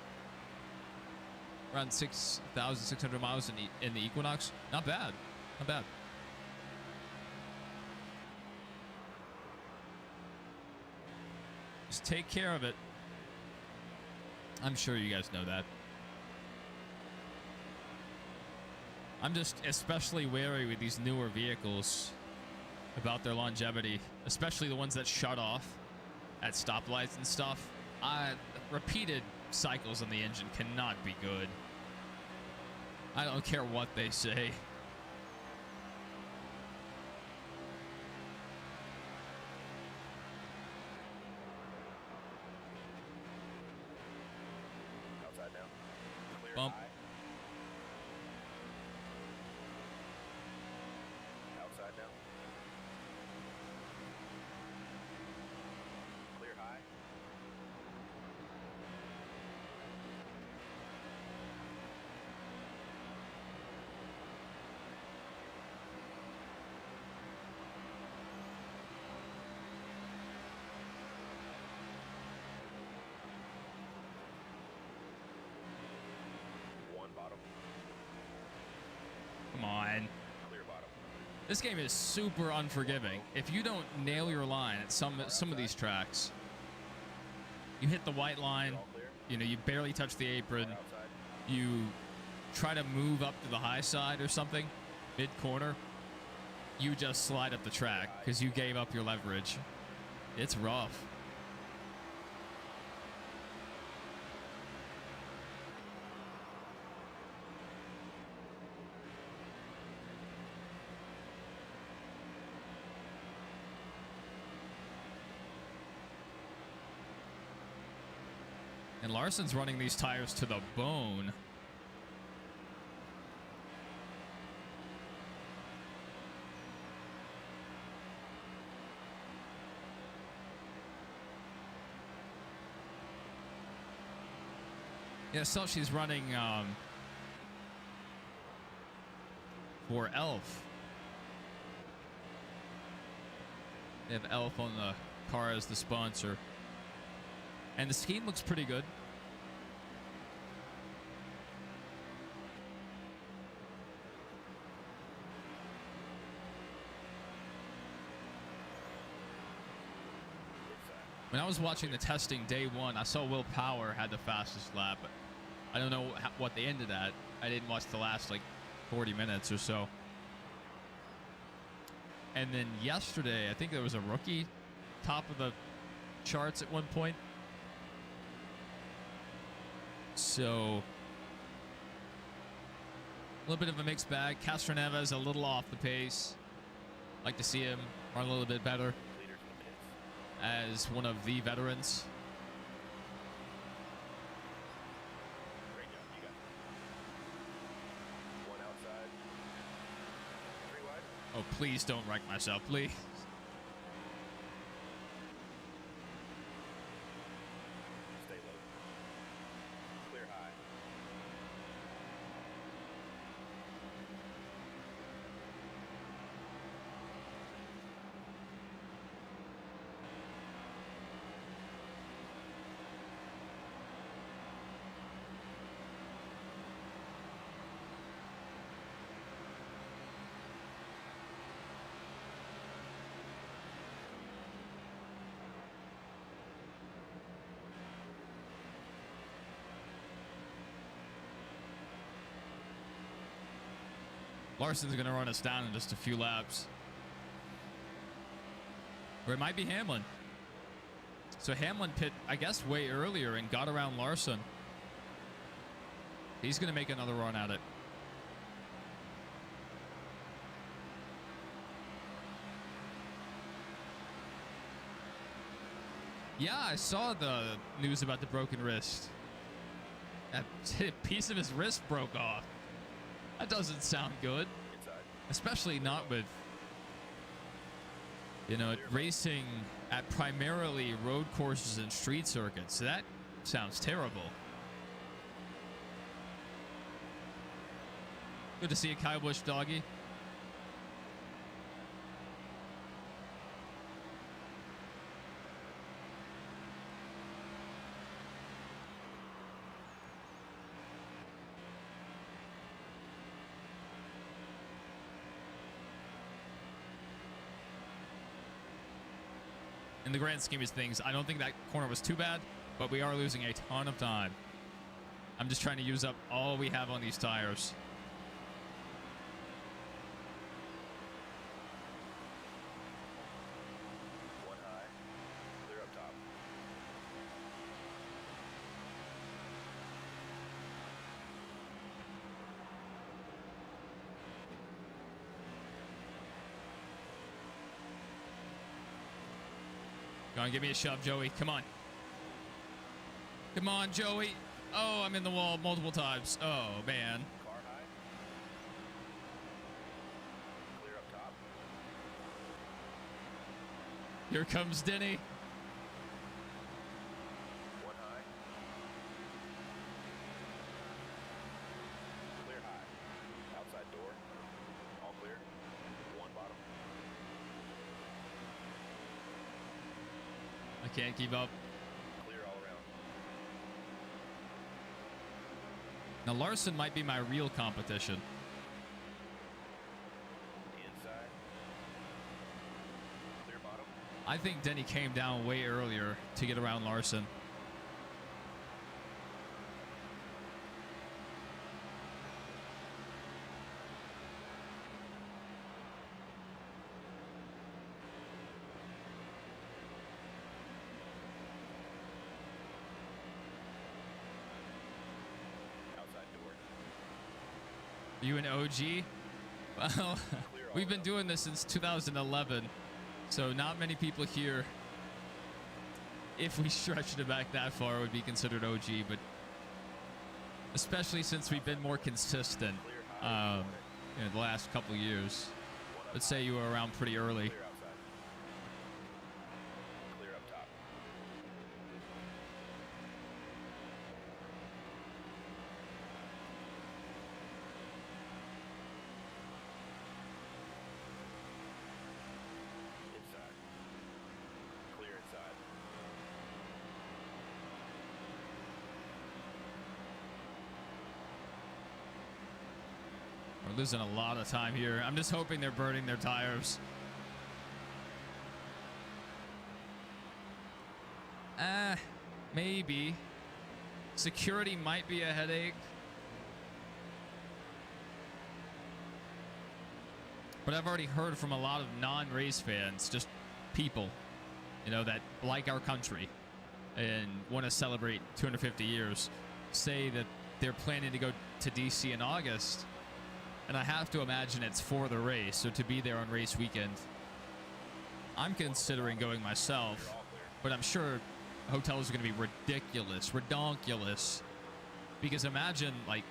Around 6,600 miles in the Equinox. Not bad. Not bad. Just take care of it. I'm sure you guys know that. I'm just especially wary with these newer vehicles about their longevity, especially the ones that shut off at stoplights and stuff. Repeated cycles on the engine cannot be good. I don't care what they say. Outside now. Clear Bump. high. Outside now. Clear high. One bottom. Come on. Clear bottom. This game is super unforgiving. If you don't nail your line at some of these tracks, you hit the white line, All clear. you know, you barely touch the apron, Car outside. you try to move up to the high side or something, mid-corner, you just slide up the track because you gave up your leverage. It's rough. And Larson's running these tires to the bone. Yeah, so she's running for Elf. They have Elf on the car as the sponsor. And the scheme looks pretty good. When I was watching the testing day 1, I saw Will Power had the fastest lap, but I don't know what they ended at. I didn't watch the last like 40 minutes or so. And then yesterday, I think there was a rookie top of the charts at one point. So a little bit of a mixed bag. Castroneves a little off the pace. Like to see him run a little bit better Leaders in the pits. as one of the veterans. Great job. You got it. One outside. 3 wide. Oh, please don't wreck myself, please. Stay low. Clear high. Larson's going to run us down in just a few laps. Or it might be Hamlin. So Hamlin pit, I guess, way earlier and got around Larson. He's going to make another run at it. Yeah, I saw the news about the broken wrist. A piece of his wrist broke off. That doesn't sound good. Inside. Especially not with, you know, racing at primarily road courses and street circuits. That sounds terrible. Good to see you, Kyle Busch, doggy. In the grand scheme of things, I don't think that corner was too bad, but we are losing a ton of time. I'm just trying to use up all we have on these tires. One high. Clear up top. Go on, give me a shove, Joey. Come on. Come on, Joey. Oh, I'm in the wall multiple times. Oh, man. Car high. Clear up top. Here comes Denny. One high. Clear high. Outside door. All clear. One bottom. I can't keep up. Clear all around. Now, Larson might be my real competition. Inside. Clear bottom. I think Denny came down way earlier to get around Larson. Outside door. You an OG? Well, we've been doing this since 2011, so not many people here, if we stretched it back that far, would be considered OG, but especially since we've been more consistent in the last couple of years. Let's say you were around pretty early. Clear outside. Clear up top. Inside. Clear inside. We're losing a lot of time here. I'm just hoping they're burning their tires. Maybe. Security might be a headache. But I've already heard from a lot of non-race fans, just people, you know, that like our country and want to celebrate 250 years, say that they're planning to go to DC in August. And I have to imagine it's for the race, so to be there on race weekend. I'm considering going myself, but I'm sure hotels are going to be ridiculous, redonkulous. Because imagine, like,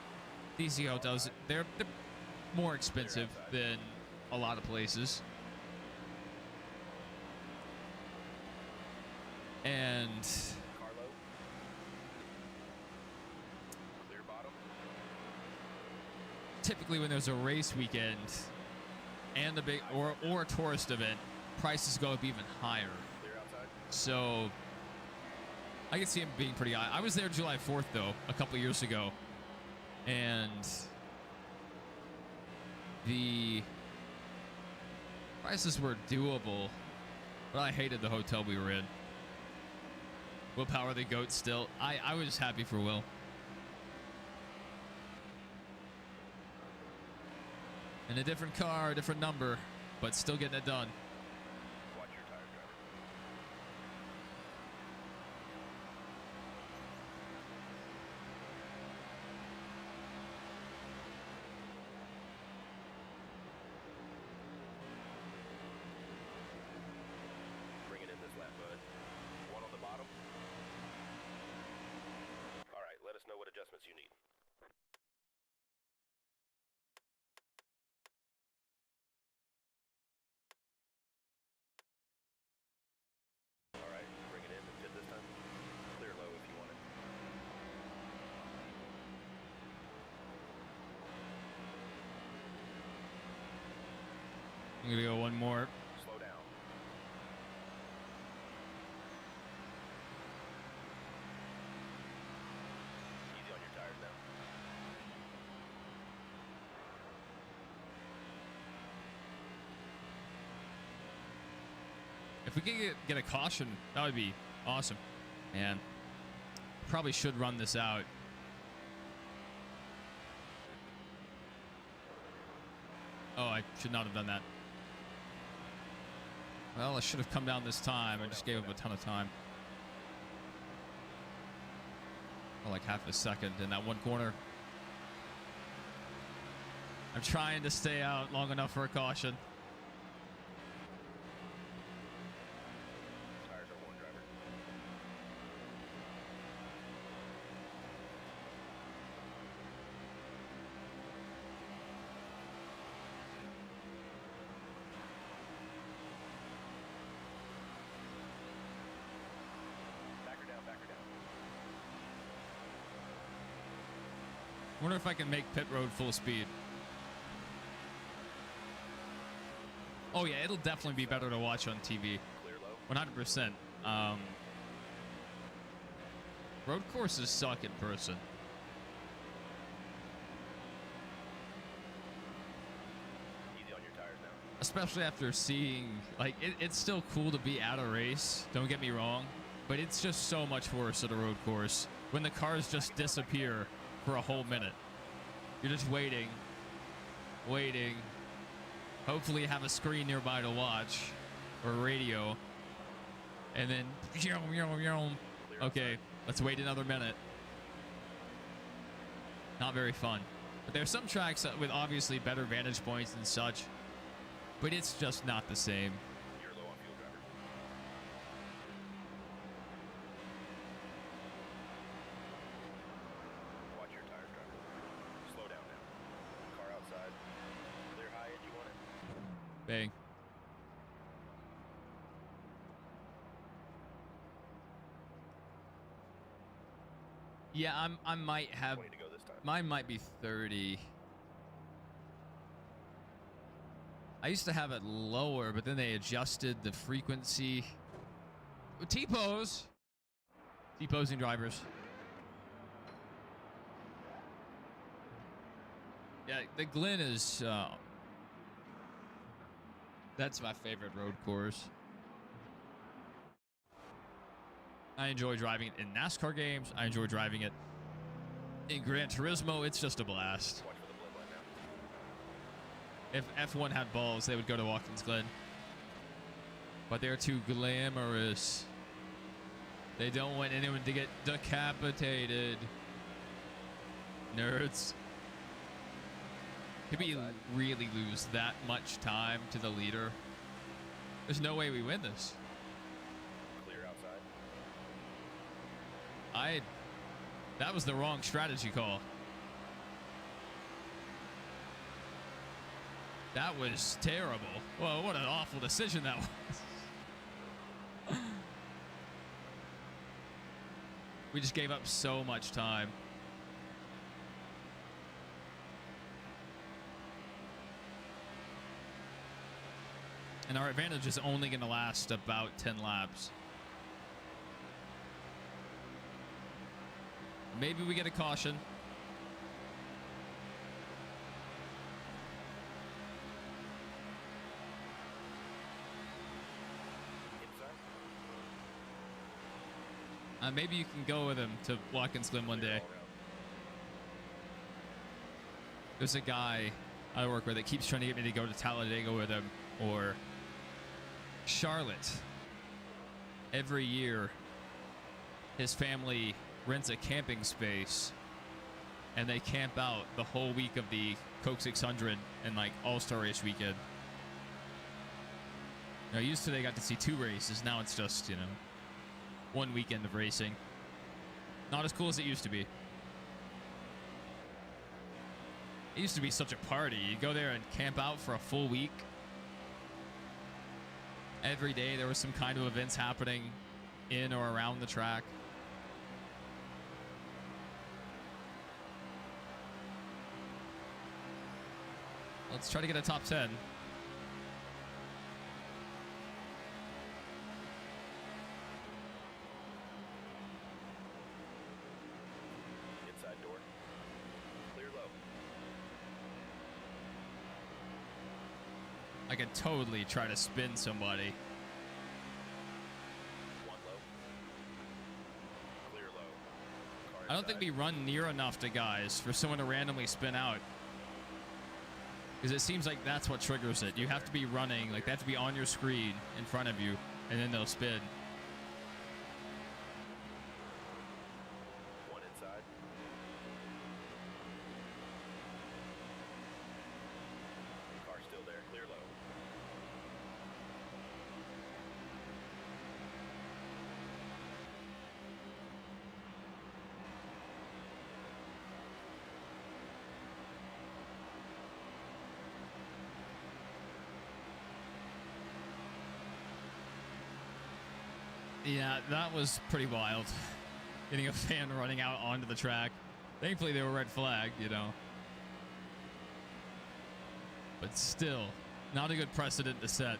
DC hotels, they're more expensive than a lot of places. And Carlo. Clear bottom. typically when there's a race weekend and a big or a tourist event, prices go up even higher. Clear outside. So I can see them being pretty high. I was there July 4th though, a couple years ago, and the prices were doable, but I hated the hotel we were in. Will Power the GOAT still. I was happy for Will. In a different car, a different number, but still getting it done. Watch your tire, driver. Bring it in this lap, bud. One on the bottom. All right, let us know what adjustments you need. All right, bring it in and fit this time. Clear low if you want it. I'm gonna go one more. Slow down. Easy on your tires now. If we could get a caution, that would be awesome. Man, probably should run this out. Oh, I should not have done that. Well, I should have come down this time. I just gave up a ton of time. Oh, like half a second in that one corner. I'm trying to stay out long enough for a caution. Tires are one, driver. Back her down, back her down. Wonder if I can make pit road full speed. Oh yeah, it'll definitely be better to watch on TV. Clear low. 100%. Road courses suck in person. Easy on your tires now. Especially after seeing, like, it's still cool to be at a race, don't get me wrong, but it's just so much worse at a road course when the cars just disappear for a whole minute. You're just waiting, hopefully you have a screen nearby to watch, or a radio, and then, okay, let's wait another minute. Not very fun. But there's some tracks with obviously better vantage points and such, but it's just not the same. You're low on fuel, driver. Watch your tires, driver. Slow down now. Car outside. Clear high edge, you want it? Bang. Yeah, I might have, 20 to go this time. mine might be 30. I used to have it lower, but then they adjusted the frequency. T-pose. T-posing drivers. Yeah, the Glen is, that's my favorite road course. I enjoy driving it in NASCAR games. I enjoy driving it in Gran Turismo. It's just a blast. Watch for the bloodline now. If F1 had balls, they would go to Watkins Glen. But they're too glamorous. They don't want anyone to get decapitated. Nerds. Could we really lose that much time to the leader? There's no way we win this. Clear outside. That was the wrong strategy call. That was terrible. Well, what an awful decision that was. We just gave up so much time. And our advantage is only going to last about 10 laps. Maybe we get a caution. Inside. Maybe you can go with him to Watkins Glen one day. All around. There's a guy I work with that keeps trying to get me to go to Talladega with him or Charlotte. Every year, his family rents a camping space and they camp out the whole week of the Coke 600 and like All-Star Race weekend. Now, used to they got to see 2 races. Now it's just, 1 weekend of racing. Not as cool as it used to be. It used to be such a party. You go there and camp out for a full week. Every day there was some kind of events happening in or around the track. Let's try to get a top 10. Inside door. Clear low. I could totally try to spin somebody. One low. Clear low. Car I don't think we inside. run near enough to guys for someone to randomly spin out. Because it seems like that's what triggers it. You have to be running, like they have to be on your screen in front of you, and then they'll spin. One inside. Car still there. Clear low. Yeah, that was pretty wild. Getting a fan running out onto the track. Thankfully, they were red flag, But still, not a good precedent to set.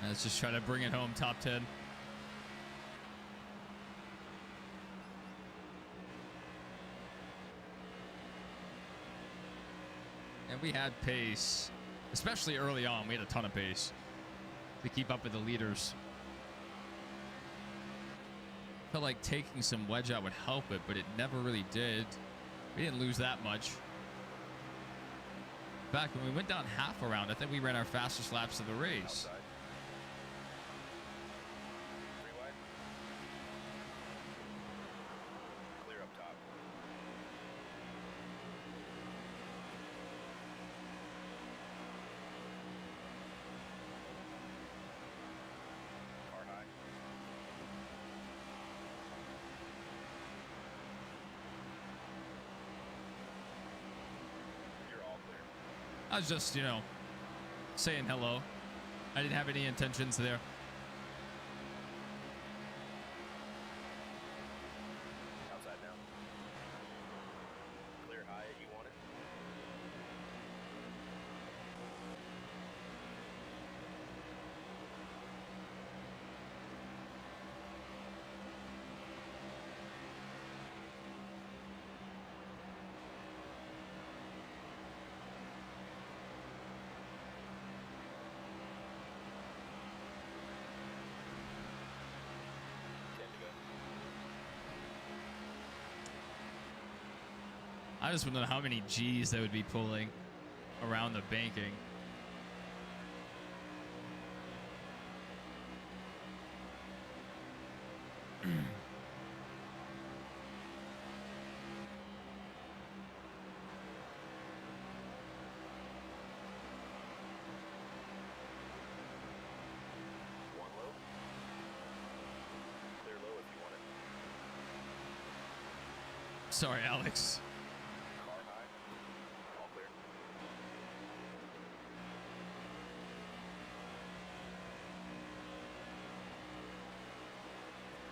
Let's just try to bring it home, top 10. And we had pace, especially early on. We had a ton of pace to keep up with the leaders. Felt like taking some wedge out would help it, but it never really did. We didn't lose that much. In fact, when we went down half a round, I think we ran our fastest laps of the race. Outside. Three wide. Clear up top. Car high. You're all clear. I was just, saying hello. I didn't have any intentions there. Outside now. Clear high. You want it? I just want to know how many G's they would be pulling around the banking. One low. Clear low if you want it. Sorry, Alex. Car high. All clear.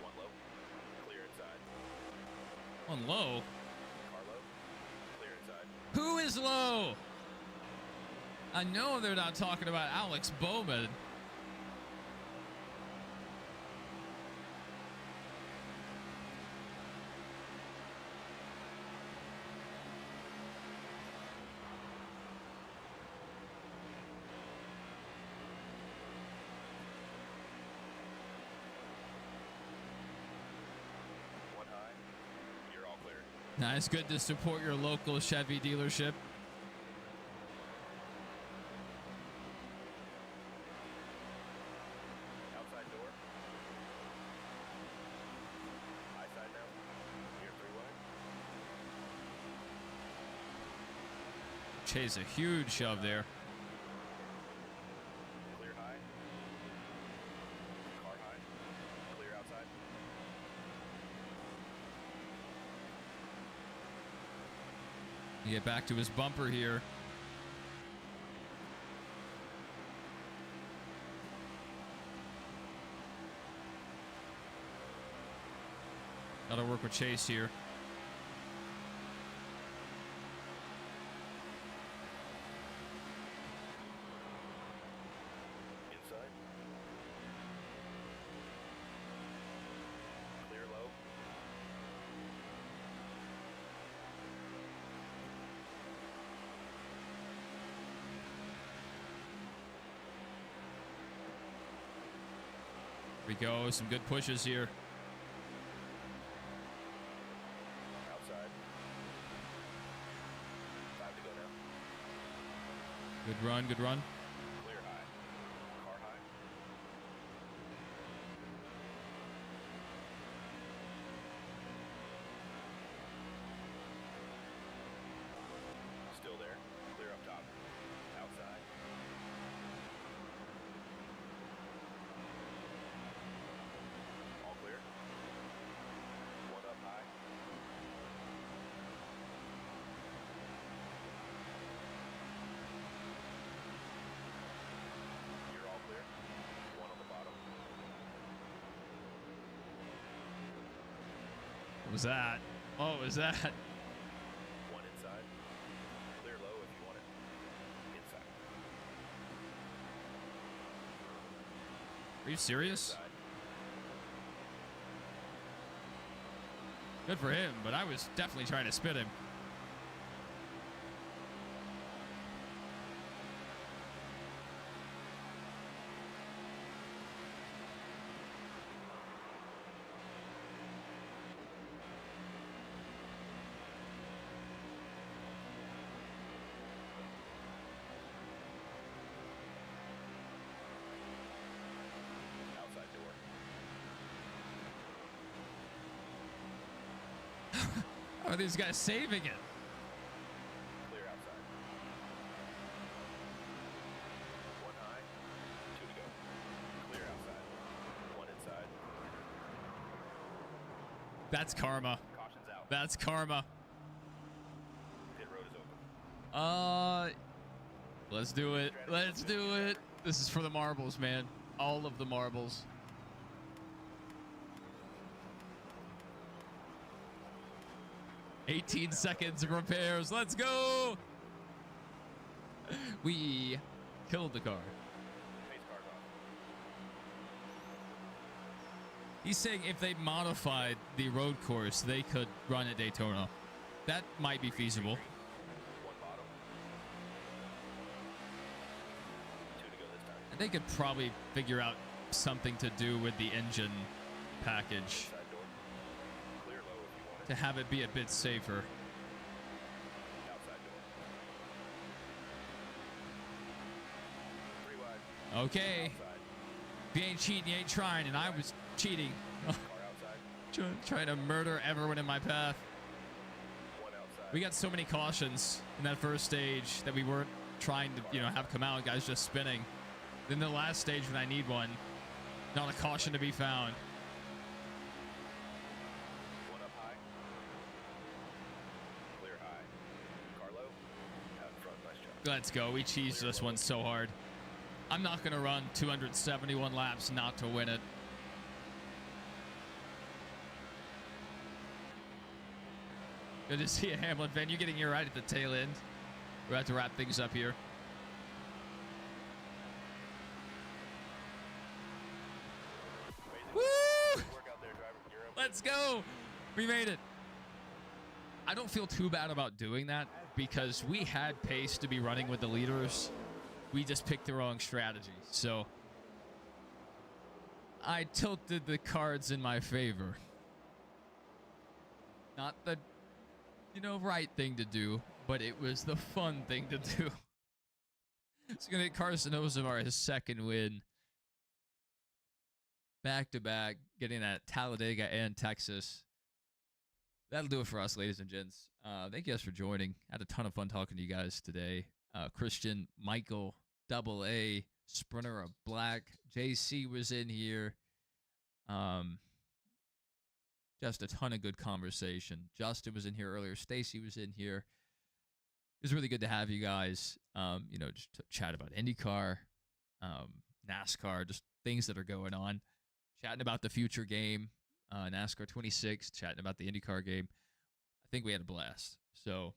One low. Clear inside. On low? Car low. Clear inside. Who is low? I know they're not talking about Alex Bowman. Nah, it's good to support your local Chevy dealership. Outside door. High side now. Here, 3-way. Chase a huge shove there. Clear high. Car high. Clear outside. Get back to his bumper here. Gotta work with Chase here. Inside. Clear low. Here we go. Some good pushes here. Outside. 5 to go now. Good run, good run. Clear high. Car high. Still there. Clear up top. Outside. All clear. One up high. You're all clear. One on the bottom. What was that? What was that? One inside. Clear low if you want it. Inside. Are you serious? Inside. Good for him, but I was definitely trying to spit him. Outside door. How are these guys saving it? Clear outside. One high. 2 to go. Clear outside. One inside. That's karma. Caution's out. That's karma. Pit road is open. Let's do it. Let's do it. This is for the marbles, man. All of the marbles. $18 seconds of repairs. Let's go. We killed the car. Pace car's off. He's saying if they modified the road course, they could run at Daytona. That might be feasible. One bottom. 2 to go this time. And they could probably figure out something to do with the engine package Side door. Clear low if you want it. to have it be a bit safer. Outside door. 3 wide. Okay. Outside. If you ain't cheating, you ain't trying, and I was cheating. Car outside. Trying to murder everyone in my path. One outside. We got so many cautions in that first stage that we weren't trying to, have come out. Guys just spinning. Then the last stage when I need one, not a caution to be found. One up high. Clear high. Car low. Out in front. Nice job. Let's go. We cheesed this one so hard. I'm not going to run 271 laps not to win it. Good to see you, Hamlin fan. You're getting here right at the tail end. We're about to wrap things up here. Amazing. Woo! Good work out there, driver. You're up. Let's go. We made it. I don't feel too bad about doing that because we had pace to be running with the leaders. We just picked the wrong strategy. So I tilted the cards in my favor. Not the right thing to do, but it was the fun thing to do. It's going to get Carson Osamar his second win. Back to back, getting at Talladega and Texas. That'll do it for us, ladies and gents. Thank you guys for joining. I had a ton of fun talking to you guys today. Christian, Michael, Double A, Sprinter of Black, JC was in here. Just a ton of good conversation. Justin was in here earlier. Stacy was in here. It was really good to have you guys. Just to chat about IndyCar, NASCAR, just things that are going on. Chatting about the future game, NASCAR 26, chatting about the IndyCar game. I think we had a blast. So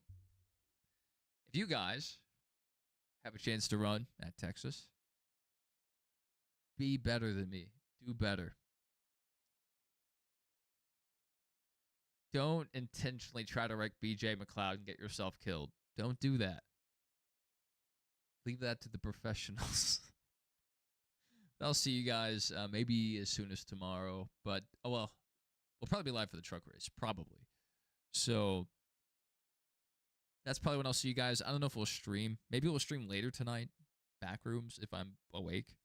if you guys have a chance to run at Texas, be better than me. Do better. Don't intentionally try to wreck BJ McLeod and get yourself killed. Don't do that. Leave that to the professionals. I'll see you guys maybe as soon as tomorrow. But, we'll probably be live for the truck race. Probably. So that's probably when I'll see you guys. I don't know if we'll stream. Maybe we'll stream later tonight. Backrooms if I'm awake.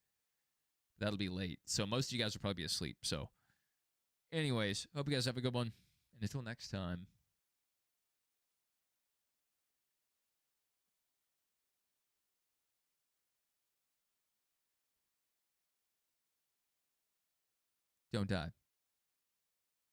That'll be late. So most of you guys will probably be asleep. So anyways, hope you guys have a good one. And until next time. Don't die.